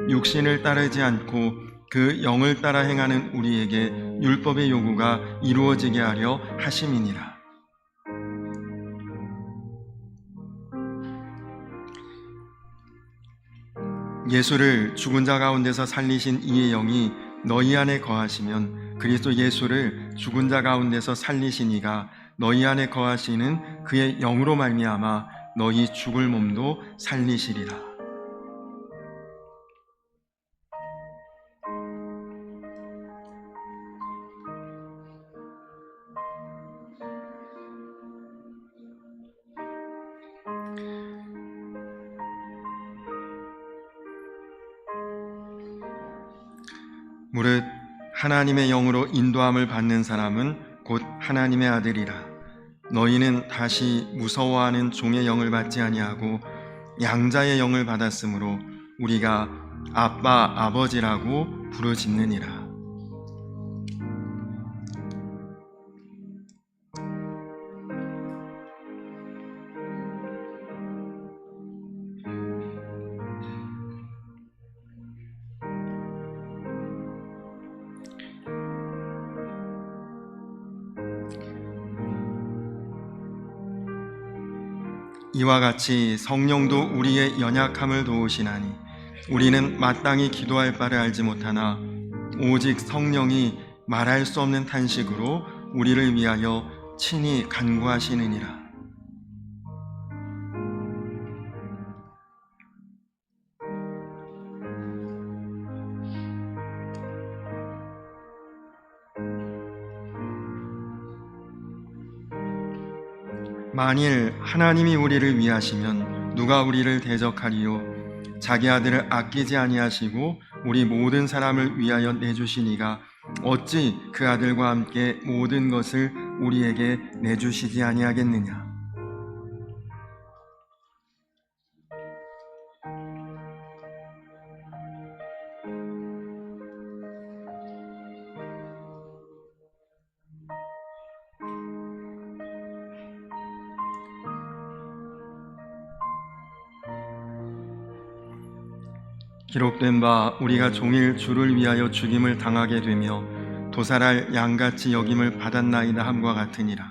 육신을 따르지 않고 그 영을 따라 행하는 우리에게 율법의 요구가 이루어지게 하려 하심이니라. 예수를 죽은 자 가운데서 살리신 이의 영이 너희 안에 거하시면 그리스도 예수를 죽은 자 가운데서 살리신 이가 너희 안에 거하시는 그의 영으로 말미암아 너희 죽을 몸도 살리시리라. 무릇 하나님의 영으로 인도함을 받는 사람은 곧 하나님의 아들이라. 너희는 다시 무서워하는 종의 영을 받지 아니하고 양자의 영을 받았으므로 우리가 아빠 아버지라고 부르짖느니라. 이와 같이 성령도 우리의 연약함을 도우시나니 우리는 마땅히 기도할 바를 알지 못하나 오직 성령이 말할 수 없는 탄식으로 우리를 위하여 친히 간구하시느니라. 만일 하나님이 우리를 위하시면 누가 우리를 대적하리요? 자기 아들을 아끼지 아니하시고 우리 모든 사람을 위하여 내주시니가 어찌 그 아들과 함께 모든 것을 우리에게 내주시지 아니하겠느냐? 기록된 바 우리가 종일 주를 위하여 죽임을 당하게 되며 도살할 양같이 여김을 받았나이다 함과 같으니라.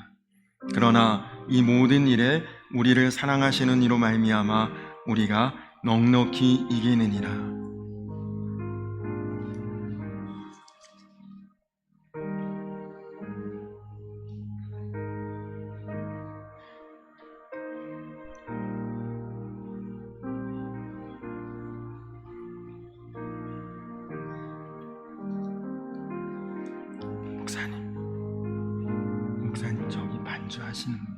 그러나 이 모든 일에 우리를 사랑하시는 이로 말미암아 우리가 넉넉히 이기느니라. 목사님 저기 반주하시는 분.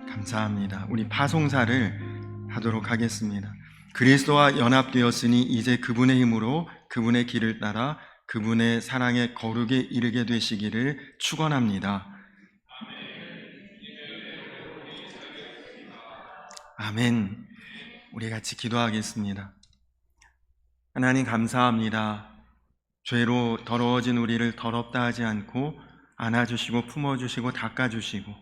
감사합니다. 우리 파송사를 하도록 하겠습니다. 그리스도와 연합되었으니 이제 그분의 힘으로 그분의 길을 따라 그분의 사랑의 거룩에 이르게 되시기를 축원합니다. 아멘. 우리 같이 기도하겠습니다. 하나님 감사합니다. 죄로 더러워진 우리를 더럽다 하지 않고 안아주시고 품어주시고 닦아주시고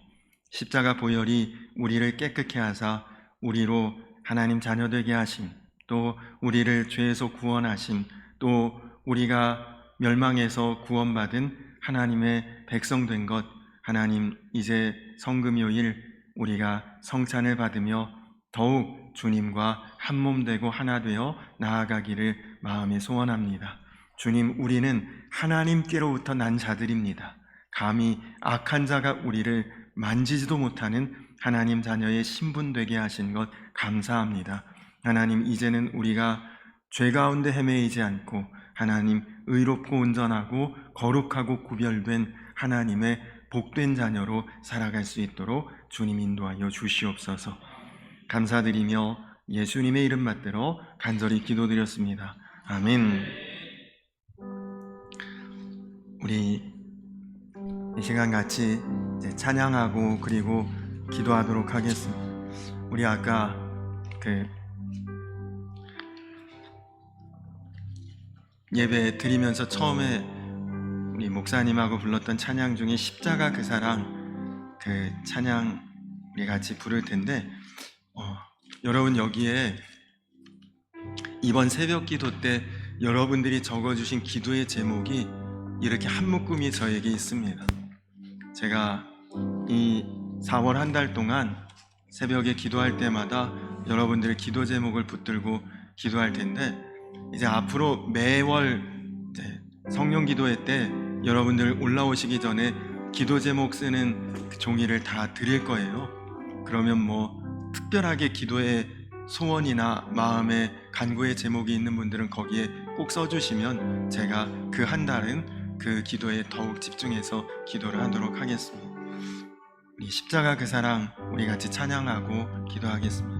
십자가 보혈이 우리를 깨끗게 하사 우리로 하나님 자녀 되게 하심, 또 우리를 죄에서 구원하심, 또 우리가 멸망에서 구원받은 하나님의 백성 된 것, 하나님 이제 성금요일 우리가 성찬을 받으며 더욱 주님과 한 몸 되고 하나 되어 나아가기를 마음에 소원합니다. 주님, 우리는 하나님께로부터 난 자들입니다. 감히 악한 자가 우리를 만지지도 못하는 하나님 자녀의 신분 되게 하신 것 감사합니다. 하나님, 이제는 우리가 죄 가운데 헤매이지 않고 하나님 의롭고 온전하고 거룩하고 구별된 하나님의 복된 자녀로 살아갈 수 있도록 주님 인도하여 주시옵소서. 감사드리며 예수님의 이름 받들어 간절히 기도드렸습니다. 아멘. 우리 이 시간 같이 이제 찬양하고 그리고 기도하도록 하겠습니다. 우리 아까 예배 드리면서 처음에 우리 목사님하고 불렀던 찬양 중에 십자가 그 사랑, 그 찬양 우리 같이 부를 텐데 여러분, 여기에 이번 새벽 기도 때 여러분들이 적어주신 기도의 제목이 이렇게 한 묶음이 저에게 있습니다. 제가 이 4월 한 달 동안 새벽에 기도할 때마다 여러분들의 기도 제목을 붙들고 기도할 텐데, 이제 앞으로 매월 성령 기도회 때 여러분들 올라오시기 전에 기도 제목 쓰는 그 종이를 다 드릴 거예요. 그러면 특별하게 기도의 소원이나 마음의 간구의 제목이 있는 분들은 거기에 꼭 써주시면 제가 그 한 달은 그 기도에 더욱 집중해서 기도를 하도록 하겠습니다. 우리 십자가 그 사랑 우리 같이 찬양하고 기도하겠습니다.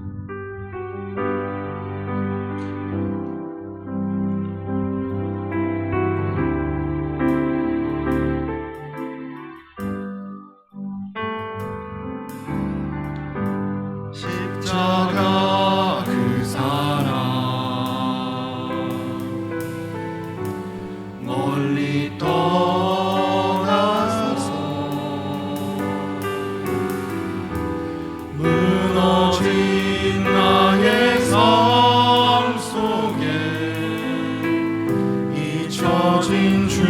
십자가 그 사랑 멀리 떠나서 무너진 나의 삶 속에 잊혀진 주의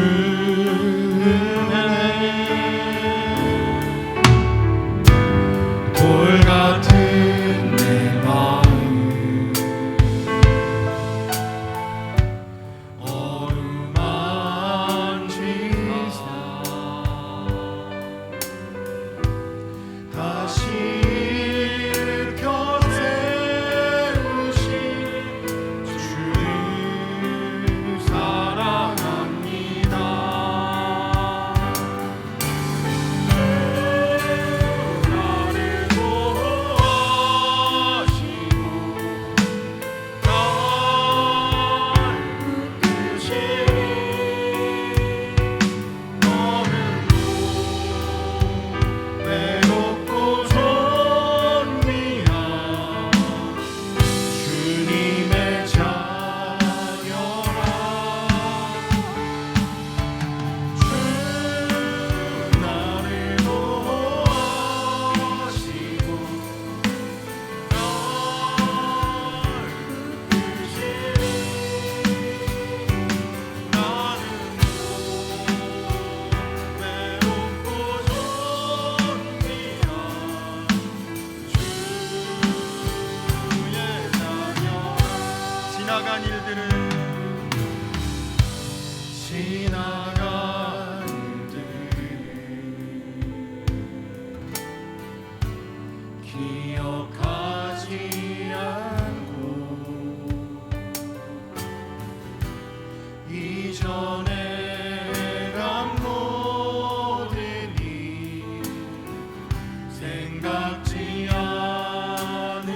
돌 같은 내 마음 어루만지사 다시 일으켜 세우신 주를 사랑합니다. 나를 보호하시고 날 이끄시니 너는 외롭고 존귀한 주님의 자녀라. 주 나를 보호하시고 날 이끄시니 나는 외롭고 존귀한 주의 자녀라. 지나간 일들을 기억하지 않고 이전에 간 모든 일 생각지 않으니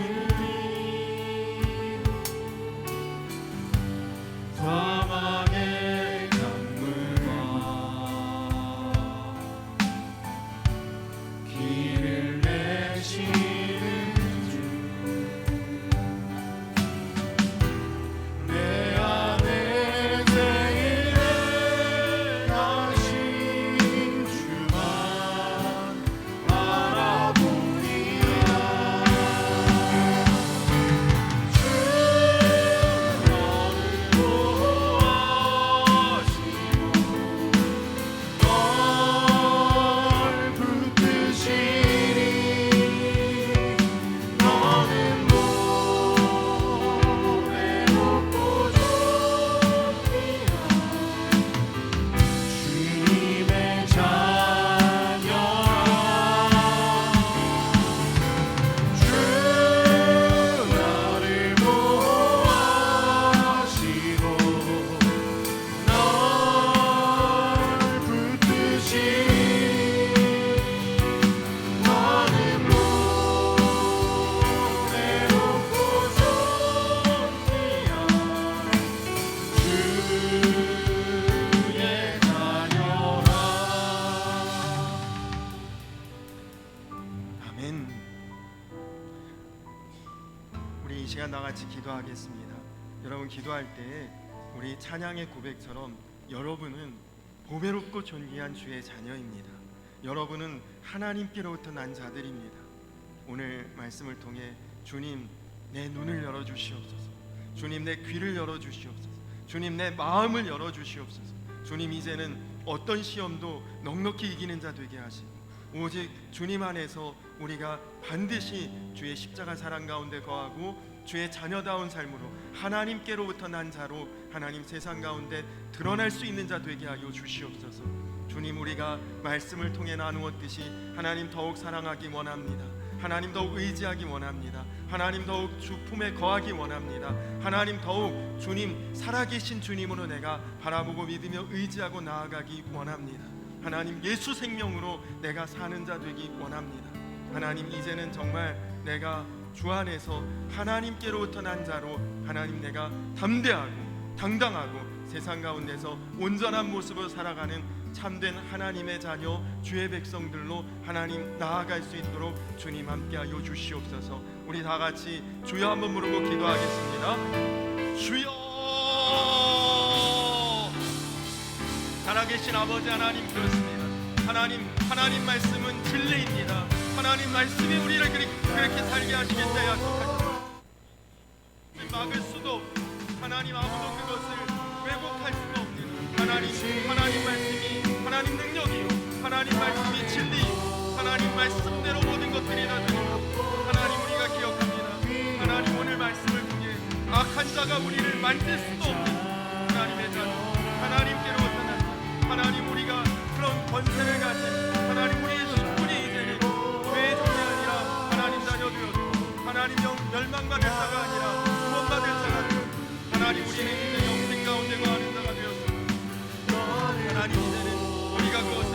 우리 이 시간 다 같이 기도하겠습니다. 여러분 기도할 때 우리 찬양의 고백처럼 여러분은 보배롭고 존귀한 주의 자녀입니다. 여러분은 하나님께로부터 난 자들입니다. 오늘 말씀을 통해 주님 내 눈을 열어주시옵소서. 주님 내 귀를 열어주시옵소서. 주님 내 마음을 열어주시옵소서. 주님 이제는 어떤 시험도 넉넉히 이기는 자 되게 하시고 오직 주님 안에서 우리가 반드시 주의 십자가 사랑 가운데 거하고 주의 자녀다운 삶으로 하나님께로부터 난 자로 하나님 세상 가운데 드러날 수 있는 자 되게 하여 주시옵소서. 주님 우리가 말씀을 통해 나누었듯이 하나님 더욱 사랑하기 원합니다. 하나님 더욱 의지하기 원합니다. 하나님 더욱 주 품에 거하기 원합니다. 하나님 더욱 주님 살아계신 주님으로 내가 바라보고 믿으며 의지하고 나아가기 원합니다. 하나님 예수 생명으로 내가 사는 자 되기 원합니다. 하나님 이제는 정말 내가 주 안에서 하나님께로부터 난 자로 하나님 내가 담대하고 당당하고 세상 가운데서 온전한 모습으로 살아가는 참된 하나님의 자녀 주의 백성들로 하나님 나아갈 수 있도록 주님 함께하여 주시옵소서. 우리 다 같이 주여 한번 부르고 기도하겠습니다. 주여 살아계신 아버지 하나님 그렇습니다. 하나님 말씀은 진리입니다. 하나님 말씀이 우리를 그렇게 살게 하시겠다 약속하십니다. 막을 수도 없고 하나님 아무도 그것을 왜곡할 수가 없는 하나님 말씀이 하나님 능력이요 하나님 말씀이 진리요 하나님 말씀대로 모든 것들이 다 되고 하나님 우리가 기억합니다. 하나님 오늘 말씀을 통해 악한 자가 우리를 만질 수도 없는 하나님의 자녀 하나님께로부터 난 하나님 우리가 그런 권세를 가진 하나님 우리의 신분이 이제는 죄의 종이 아니라 하나님 자녀 되었고 하나님 멸망받을 자가 아니라 구원받을 자가 되었고 하나님 우리는 이제 영생 가운데 거하는 자가 되었습니다. 하나님 이제는 우리가 그것을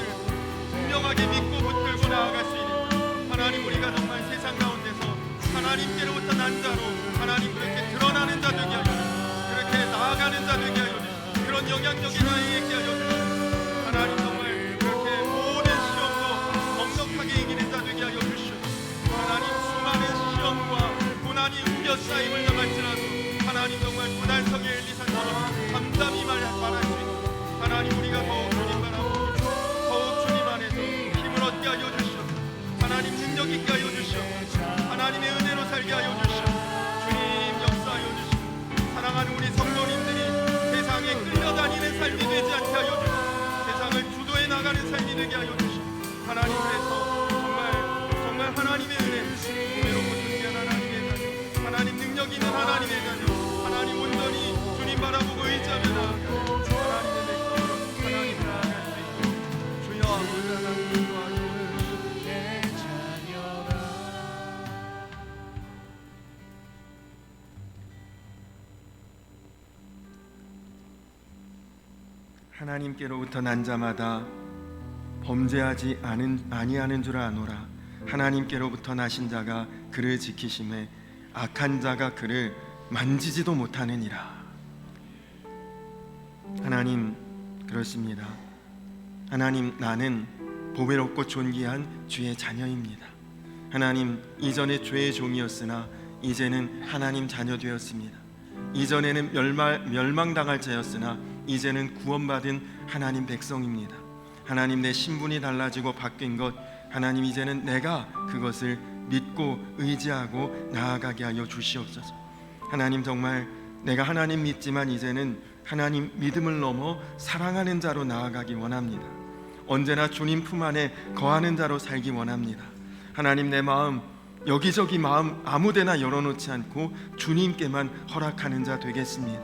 분명하게 믿고 붙들고 나아갈 수 있는 하나님 우리가 정말 세상 가운데서 하나님께로부터 난 자로 하나님 그렇게 드러나는 자 되게 하여 주시고 그렇게 나아가는 자 되게 하여 주시고 그런 영향력이 나에게 있게 하여 주시고 하나님 정말 그렇게 모든 시험도 넉넉하게 이기는 자 되게 하여 주시고 하나님 수많은 시험과 고난이 우겨싸임을 당할지라도 하나님 정말 고난성의 엘리사처럼 담담히 말할 수 있는 하나님 우리가 더욱 주님 바라보고 더욱 주님 안에서 힘을 얻게 하여 주시옵소서. 하나님 능력 있게 하여 주시옵소서. 하나님의 은혜로 살게 하여 주시옵소서. 주님 역사하여 주시옵소서. 사랑하는 우리 성도님들이 세상에 끌려다니는 삶이 되지 않게 하여 주시옵소서. 세상을 주도해 나가는 삶이 되게 하여 주시옵소서. 하나님 그래서 정말 하나님의 은혜 은혜롭고 존귀한 하나님의 자녀 하나님 능력 있는 하나님의 자녀 하나님 온전히 주님 바라보고 의지하며 나아가 하나님의 백성으로 하나님 나아갈 수 있도록 주여 아버지 하나님 도와주옵소서. 내 자녀라 하나님께로부터 난 자마다 범죄하지 아니하는 줄 아노라. 하나님께로부터 나신 자가 그를 지키심에 악한 자가 그를 만지지도 못하느니라. 하나님 그렇습니다. 하나님 나는 보배롭고 존귀한 주의 자녀입니다. 하나님 이전에 죄의 종이었으나 이제는 하나님 자녀 되었습니다. 이전에는 멸망당할 자였으나 이제는 구원받은 하나님 백성입니다. 하나님 내 신분이 달라지고 바뀐 것 하나님 이제는 내가 그것을 믿고 의지하고 나아가게 하여 주시옵소서. 하나님 정말 내가 하나님 믿지만 이제는 하나님 믿음을 넘어 사랑하는 자로 나아가기 원합니다. 언제나 주님 품 안에 거하는 자로 살기 원합니다. 하나님 내 마음 여기저기 마음 아무데나 열어놓지 않고 주님께만 허락하는 자 되겠습니다.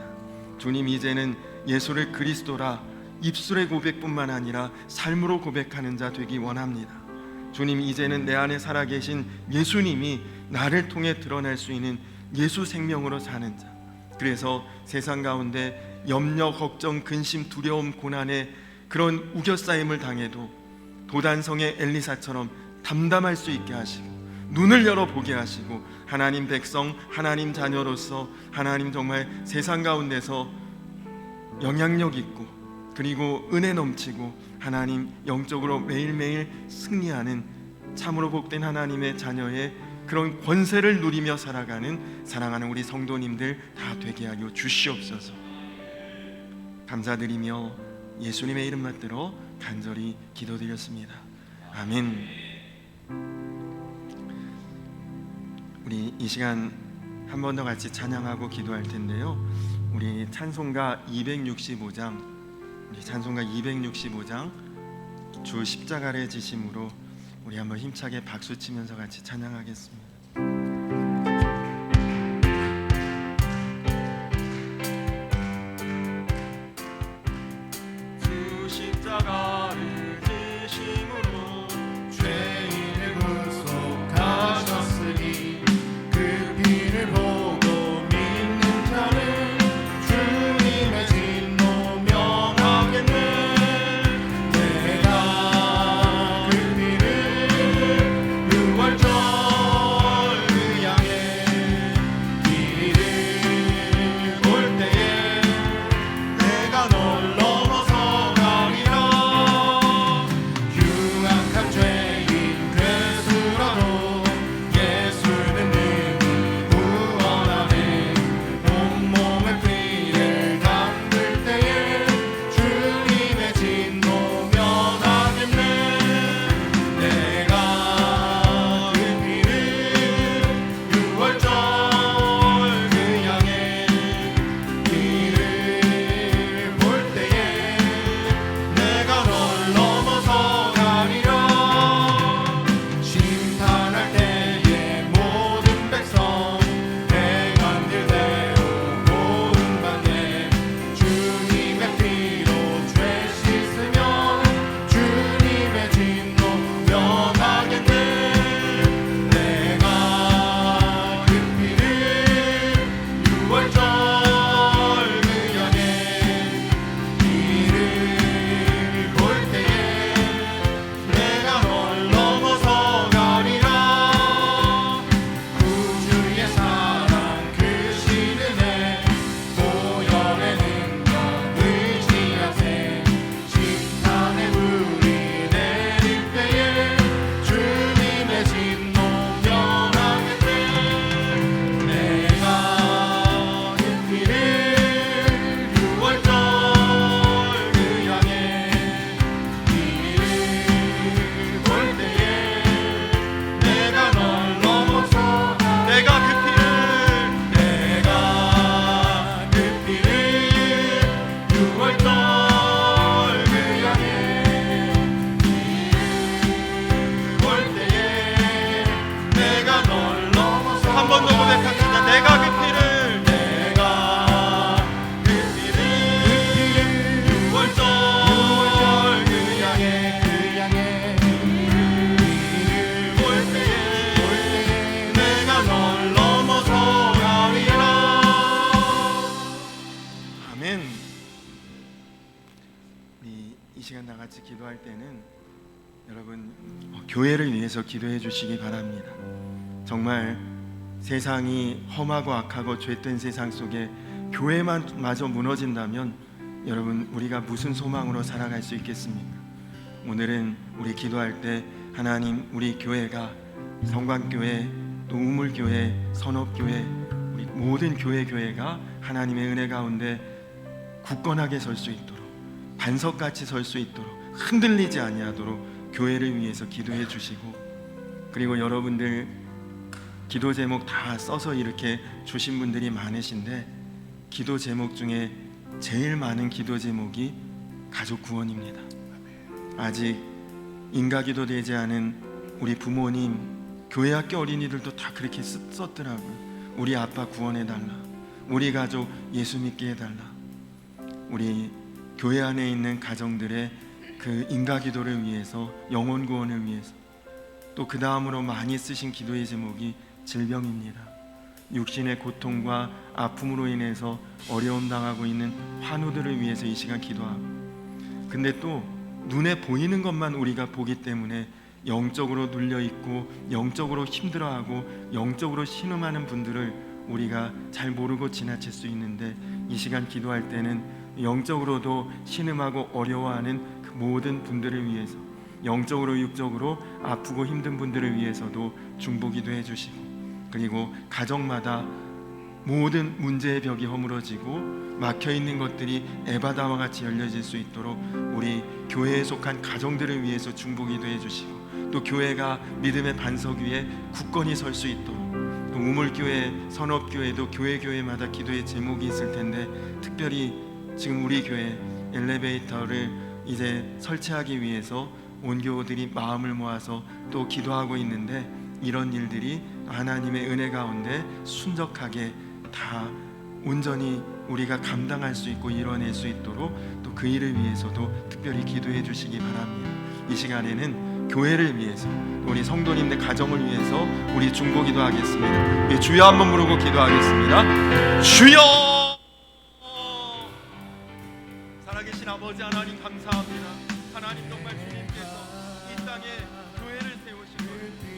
주님 이제는 예수를 그리스도라 입술의 고백뿐만 아니라 삶으로 고백하는 자 되기 원합니다. 주님 이제는 내 안에 살아계신 예수님이 나를 통해 드러날 수 있는 예수 생명으로 사는 자. 그래서 세상 가운데 염려, 걱정, 근심, 두려움, 고난에 그런 우겨싸임을 당해도 도단성의 엘리사처럼 담담할 수 있게 하시고 눈을 열어보게 하시고 하나님 백성, 하나님 자녀로서 하나님 정말 세상 가운데서 영향력 있고 그리고 은혜 넘치고 하나님 영적으로 매일매일 승리하는 참으로 복된 하나님의 자녀의 그런 권세를 누리며 살아가는 사랑하는 우리 성도님들 다 되게 하여 주시옵소서. 감사드리며 예수님의 이름 받들어 간절히 기도드렸습니다. 아멘. 우리 이 시간 한 번 더 같이 찬양하고 기도할 텐데요. 우리 찬송가 265장, 주 십자가를 지심으로 우리 한번 힘차게 박수 치면서 같이 찬양하겠습니다. 주 십자가를 지심으로 죄인을 구속하셨으니 그 피를 보고 믿는 자는 주님의 진노 명하겠네. 내가 그 피를 유월절 그 양의 길을 볼 때에 내가 널 넘어서 가리라. 유악한 죄인 괴수라도 예수는 능히 구원하네. 온몸의 피를 담글 때에 주님의 진노 면하겠네. 내가 그 피를 유월절 그 양의 길을 볼 때에 내가 널 넘어서 가리라. 심판할 때에 모든 백성 행한 일대로 고음받네. 주님의 피로 죄 씻으면 주님의 진노 면하겠네. 내가 그 피를 유월절 그 양의 길을 볼 때에 내가 널 넘어서 가리라. 구주의 사랑 크신 은혜 보혈의 능력 의지하세. 심판의 불이 내릴 때에 주님의 진노 면하겠네. 내가 그 피를 유월절 그 양의 길을 볼 때에 내가 널 넘어서 내가 그 피를 유월절 그 양의 길을 볼 때에 내가 널 넘어서 한 번 더 고백합시다. 내가 그 피를 유월절 그 양의 길을 볼 때에 내가 널 넘어서 가리라. 아멘. 우리 이 시간 다 같이 기도할 때는 여러분 교회를 위해서 기도해 주시기 바랍니다. 정말 세상이 험하고 악하고 죄된 세상 속에 교회만 마저 무너진다면 여러분 우리가 무슨 소망으로 살아갈 수 있겠습니까? 오늘은 우리 기도할 때 하나님 우리 교회가 성광교회, 또 우물교회, 선업교회, 우리 모든 교회가 하나님의 은혜 가운데 굳건하게 설 수 있도록, 반석같이 설 수 있도록, 흔들리지 아니하도록 교회를 위해서 기도해 주시고, 그리고 여러분들 기도 제목 다 써서 이렇게 주신 분들이 많으신데 기도 제목 중에 제일 많은 기도 제목이 가족 구원입니다. 아직 인가기도 되지 않은 우리 부모님, 교회 학교 어린이들도 다 그렇게 썼더라고요. 우리 아빠 구원해달라, 우리 가족 예수 믿게 해달라. 우리 교회 안에 있는 가정들의 그 인가기도를 위해서, 영혼 구원을 위해서, 또 그 다음으로 많이 쓰신 기도의 제목이 질병입니다. 육신의 고통과 아픔으로 인해서 어려움 당하고 있는 환우들을 위해서 이 시간 기도하고, 근데 또 눈에 보이는 것만 우리가 보기 때문에 영적으로 눌려있고 영적으로 힘들어하고 영적으로 신음하는 분들을 우리가 잘 모르고 지나칠 수 있는데, 이 시간 기도할 때는 영적으로도 신음하고 어려워하는 그 모든 분들을 위해서, 영적으로 육적으로 아프고 힘든 분들을 위해서도 중보기도 해주시고, 그리고 가정마다 모든 문제의 벽이 허물어지고 막혀있는 것들이 에바다와 같이 열려질 수 있도록 우리 교회에 속한 가정들을 위해서 중보기도 해주시고, 또 교회가 믿음의 반석 위에 굳건히 설 수 있도록, 또 우물교회, 선업교회도 교회마다 기도의 제목이 있을 텐데, 특별히 지금 우리 교회 엘리베이터를 이제 설치하기 위해서 온 교우들이 마음을 모아서 또 기도하고 있는데, 이런 일들이 하나님의 은혜 가운데 순적하게 다 온전히 우리가 감당할 수 있고 이뤄낼 수 있도록 또 그 일을 위해서도 특별히 기도해 주시기 바랍니다. 이 시간에는 교회를 위해서, 우리 성도님들 가정을 위해서 우리 중보기도 하겠습니다. 우리 주여 한번 부르고 기도하겠습니다. 주여! 살아계신 아버지 하나님 감사합니다. 하나님 정말 주님께서 이 땅에 교회를 세우신 것,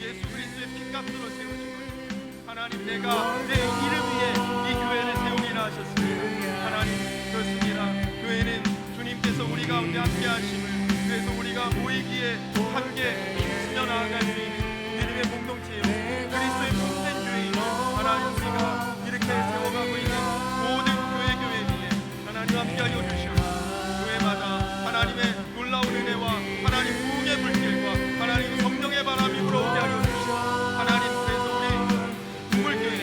예수 그리스도의 핏값으로 세우신 것, 하나님 내가 내 이름 위에 이 교회를 세우리라 하셨습니다. 하나님 그렇습니다. 교회는 주님께서 우리 가운데 함께 하심을, 그래서 우리가 모이기에 함께 힘쓰며 나아갈 수 있는 믿음의 공동체요, 그리스도의 품된 교회임을 하나님 우리가 이렇게 세워가고 있는 모든 교회 위에 하나님 함께하여 주시옵소서. 교회마다 하나님의 놀라운 은혜와 하나님 부흥의 불길과 하나님 성령의 바람이 불어오게 하여 주시옵소서. 하나님 그래서 우리 우물교회,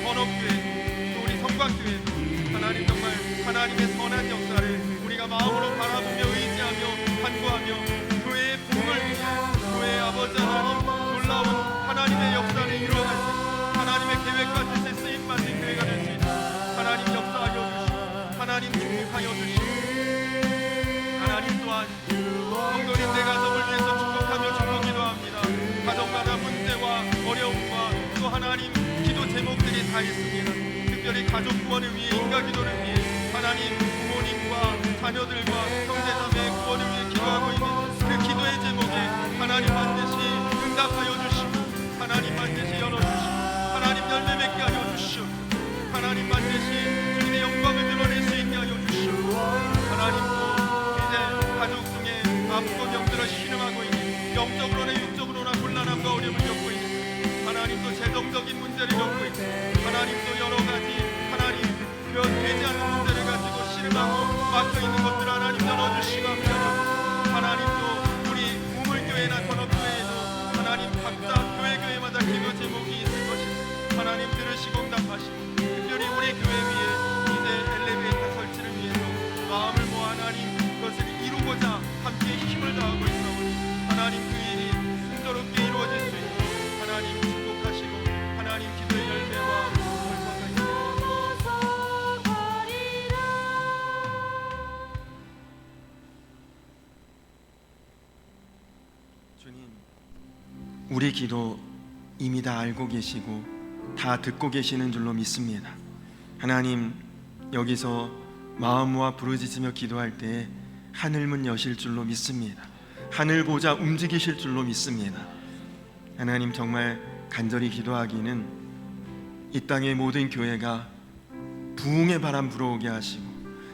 번업교회, 또 우리 성곽교회 하나님 정말 하나님의 선한 역사를 우리가 마음으로 바라보며 의지하며 간구하며 교회의 부흥을 위해 교회의 아버지 하나님 놀라운 하나님의 역사를 이루어갈 수 있는 하나님의 계획과 뜻에 쓰임받는 교회가 될 수 있는 하나님 역사하여 주시고 하나님 축복하여 주시고, 하나님 또한 성도님들 가정을 위해서 축복하며 축복기도 합니다. 가정마다 문제와 어려움과 또 하나님 기도 제목들이 다 있습니다. 특별히 가족 구원을 위해, 인가 기도를 위해, 하나님 부모님과 자녀들과 형제자매의 구원을 위해 기도하고 있는 그 기도의 제목에 하나님 반드시 응답하여 주시고, 하나님 반드시 열어주시고, 하나님 열매 맺게 하여 주시옵소서. 하나님 반드시 주님의 영광을 드러낼 수 있게 하여 주시옵소서. 하나님도 이제 가족 중에 아프고 병들어 신음하고 있는, 영적으로나 육적으로나 곤란함과 어려움을 겪고 있는, 하나님도 재정적인 문제를 겪고 있는, 하나님도 여러 가지 하나님 그 되지 않는 문제를 가지고 신음하고 막혀있는 것들을 하나님 열어주시고 하나님도 우리 우물교회나 전업교회에도 하나님 각자 교회마다 기도 제목이 있을 것입니다. 하나님 들으시고 응답하시고, 특별히 우리 교회 위에 이제 엘리베이터 설치를 위해서 마음을 모아 하나님 그것을 이루고자 함께 힘을 다하고 있사오니 하나님 그 일이 순조롭게 이루어질 수 있도록 하나님 축복하시고 하나님 기도의 열매와 결과가 있게 주님, 우리 기도 이미 다 알고 계시고 다 듣고 계시는 줄로 믿습니다. 하나님 여기서 마음 모아 부르짖으며 기도할 때에 하늘문 여실 줄로 믿습니다. 하늘 보좌 움직이실 줄로 믿습니다. 하나님 정말 간절히 기도하기는 이 땅의 모든 교회가 부흥의 바람 불어오게 하시고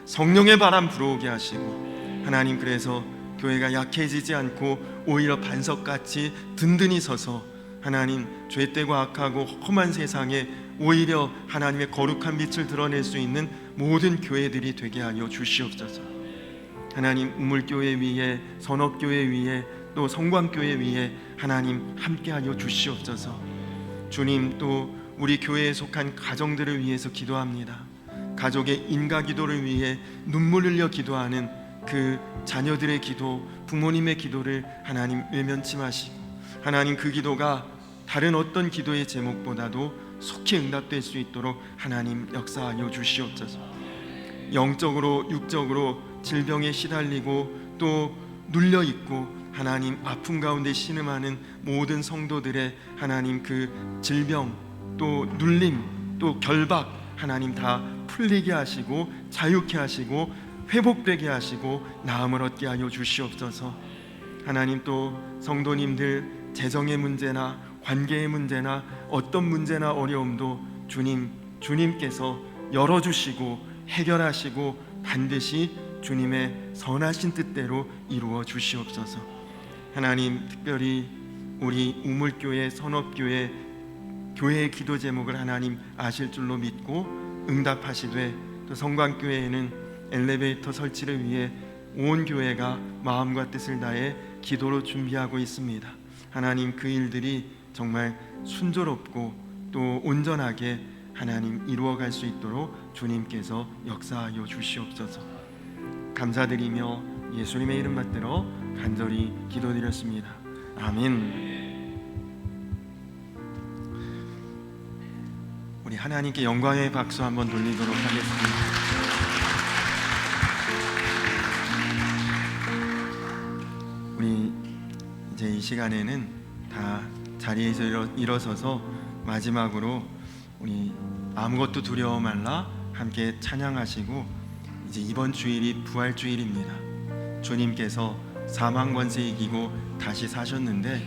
성령의 바람 불어오게 하시고, 하나님 그래서 교회가 약해지지 않고 오히려 반석같이 든든히 서서 하나님 죄되고 악하고 험한 세상에 오히려 하나님의 거룩한 빛을 드러낼 수 있는 모든 교회들이 되게 하여 주시옵소서. 하나님 우물교회 위에, 선업교회 위에, 또 성광교회 위에 하나님 함께하여 주시옵소서. 주님, 또 우리 교회에 속한 가정들을 위해서 기도합니다. 가족의 인가 기도를 위해 눈물 흘려 기도하는 그 자녀들의 기도, 부모님의 기도를 하나님 외면치 마시고, 하나님 그 기도가 다른 어떤 기도의 제목보다도 속히 응답될 수 있도록 하나님 역사하여 주시옵소서. 영적으로 육적으로 질병에 시달리고 또 눌려있고 하나님 아픔 가운데 신음하는 모든 성도들의 하나님 그 질병, 또 눌림, 또 결박 하나님 다 풀리게 하시고 자유케 하시고 회복되게 하시고 나음을 얻게 하여 주시옵소서. 하나님 또 성도님들 재정의 문제나 관계의 문제나 어떤 문제나 어려움도 주님께서 열어주시고 해결하시고 반드시 주님의 선하신 뜻대로 이루어 주시옵소서. 하나님, 특별히 우리 우물교회, 선업교회 교회의 기도 제목을 하나님 아실 줄로 믿고 응답하시되, 또 성광교회에는 엘리베이터 설치를 위해 온 교회가 마음과 뜻을 다해 기도로 준비하고 있습니다. 하나님, 그 일들이 정말 순조롭고 또 온전하게 하나님 이루어갈 수 있도록 주님께서 역사하여 주시옵소서. 감사드리며 예수님의 이름 받들어 간절히 기도드렸습니다. 아멘. 우리 하나님께 영광의 박수 한번 돌리도록 하겠습니다. 우리 이제 이 시간에는 다 자리에서 일어서서 마지막으로 우리 아무것도 두려워 말라 함께 찬양하시고, 이제 이번 주일이 부활주일입니다. 주님께서 사망 권세 이기고 다시 사셨는데,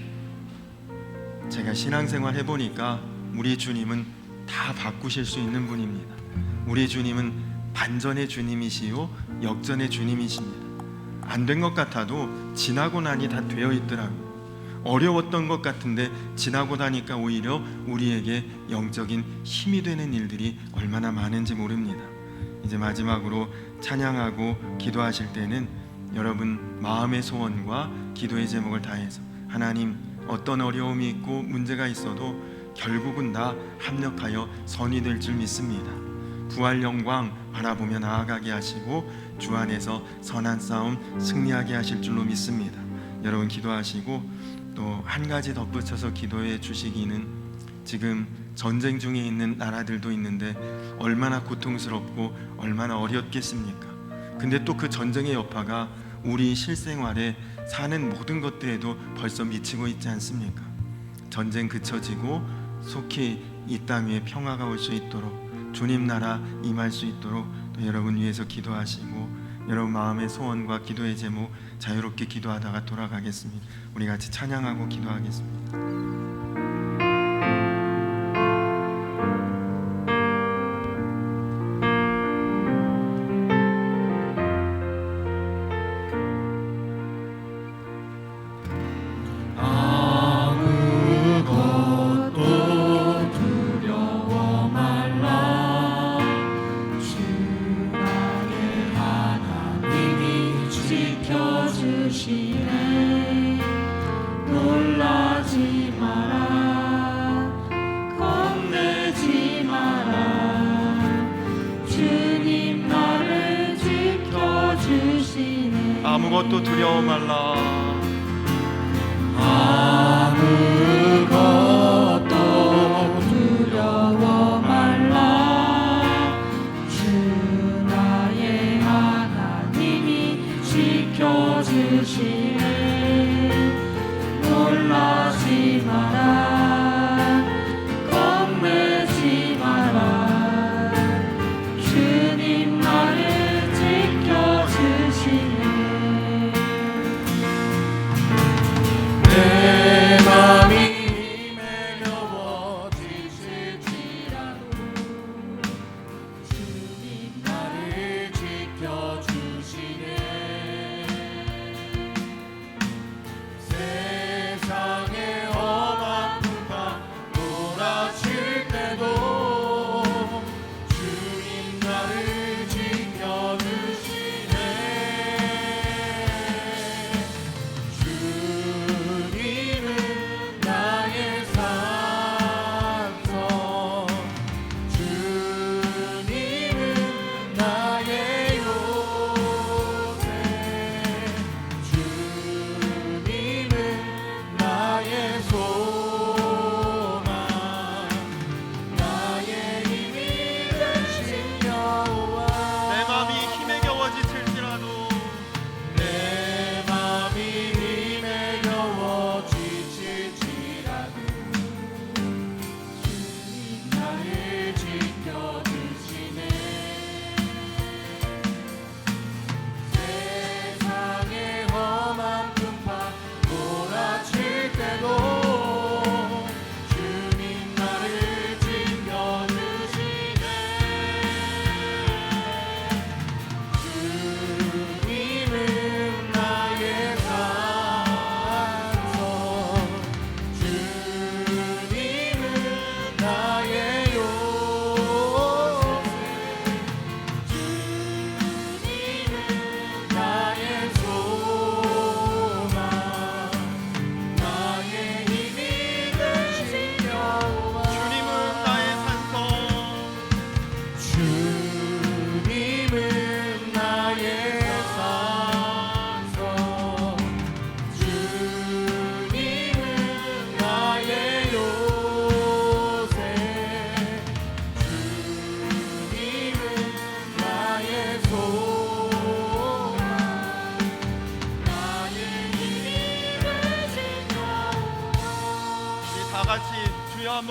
제가 신앙생활 해보니까 우리 주님은 다 바꾸실 수 있는 분입니다. 우리 주님은 반전의 주님이시요 역전의 주님이십니다. 안 된 것 같아도 지나고 나니 다 되어 있더라고요. 어려웠던 것 같은데 지나고 나니까 오히려 우리에게 영적인 힘이 되는 일들이 얼마나 많은지 모릅니다. 이제 마지막으로 찬양하고 기도하실 때는 여러분 마음의 소원과 기도의 제목을 다해서, 하나님, 어떤 어려움이 있고 문제가 있어도 결국은 다 합력하여 선이 될 줄 믿습니다. 부활 영광 바라보며 나아가게 하시고 주 안에서 선한 싸움 승리하게 하실 줄로 믿습니다. 여러분 기도하시고, 또 한 가지 덧붙여서 기도해 주시기는, 지금 전쟁 중에 있는 나라들도 있는데 얼마나 고통스럽고 얼마나 어렵겠습니까? 근데 또 그 전쟁의 여파가 우리 실생활에 사는 모든 것들에도 벌써 미치고 있지 않습니까? 전쟁 그쳐지고 속히 이 땅 위에 평화가 올 수 있도록, 주님 나라 임할 수 있도록 또 여러분 위해서 기도하시고, 여러분 마음의 소원과 기도의 제목 자유롭게 기도하다가 돌아가겠습니다. 우리 같이 찬양하고 기도하겠습니다. 아무것도 두려워 말라. 아무것도 두려워 말라. 주 나의 하나님이 지켜주시네. 놀라지 마라. 겁내지 마라. 주님 나를 지켜주시네. 내 맘이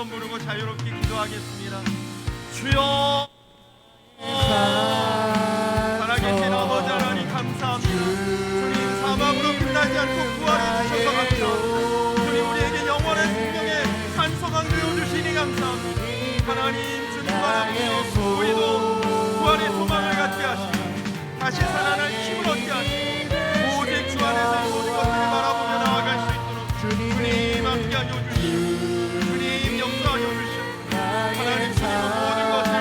이름 부르고 자유롭게 기도하겠습니다. 주여, 살아계신 아버지 하나님 감사합니다. 주님 사망으로 끝나지 않고 부활해 주셔서 감사합니다. 주님 우리에게 영원한 생명의 산소만 되어주시니 감사합니다. 하나님 주님 바라보며 우리도 부활의 소망을 갖게 하시고 다시 살아날 힘을 얻게 하시고 오직 주 안에서의 모든 것들을 바라보며 나아갈 수 있도록 주님 함께하여 주시고 주님 역사하여 주시고 하나님 주님은 모든 것을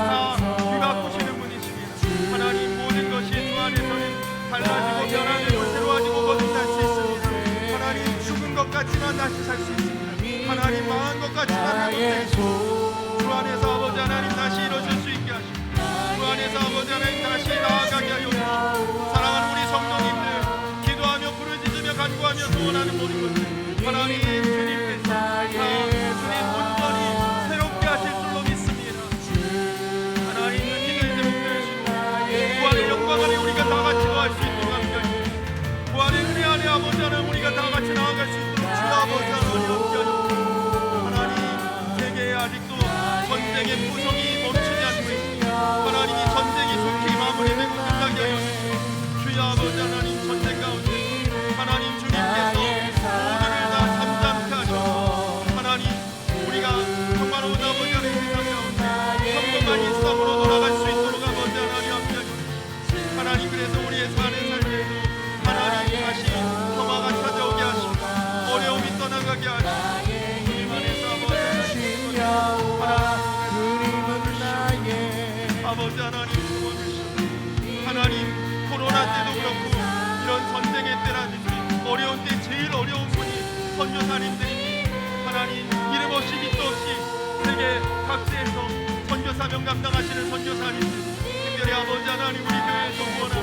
다 뒤바꾸시는 분이십니다. 하나님 모든 것이 주 안에서는 달라지고 변화되고 새로워지고 거듭날 수 있습니다. 하나님 죽은 것 같지만 다시 살 수 있습니다. 하나님 망한 것 같지만 회복될 수 있습니다. 주 안에서 아버지 하나님 다시 이루어질 수 있게 하시고 주 안에서 아버지 하나님 다시 나아가게 하여 주시고 사랑하는 우리 성도님들 기도하며 부르짖으며 간구하며 소원하는 모든 것들 하나님 주님께서 다 주님 온전히 새롭게 하실 줄로 믿습니다. 하나님 그 기도의 제목 들으시고 부활의 영광 안에 우리가 다 같이 거할 수 있도록 함께하시고 부활의 은혜 안에 아버지 하나님 우리가 다 같이 나아갈 수 있도록 주 아버지 하나님 함께하시고 하나님 세계에 아직도 전쟁의 부성이 멈추지 않고 있습니다. 하나님이 전쟁이 속히 마무리되고 끝나게 하여 주시고 주여 아버지 하나님 전쟁 가운데 하나님 주님께서 모두를 다 잠잠케 하시고 하나님 우리가 정말 오늘 아버지 하나님 세상 가운데 평범한 일상으로 돌아갈 수 있도록 아버지 하나님 함께하여 주시고 하나님 그래서 우리의 사는 삶에도 하나님 다시 평화가 찾아오게 하시고 어려움이 떠나가게 하시고 주님 안에서 아버지 아버지 하나님 도와주시고 하나님 코로나 때도 그렇고 이런 전쟁의 때라든지 어려운 때 제일 어려운 분이 선교사님들입니다. 하나님 이름 없이 밑도 없이 세계 각지에서 선교 사명 감당하시는 선교사님들 특별히 아버지 하나님 우리 교회에서 구원하시고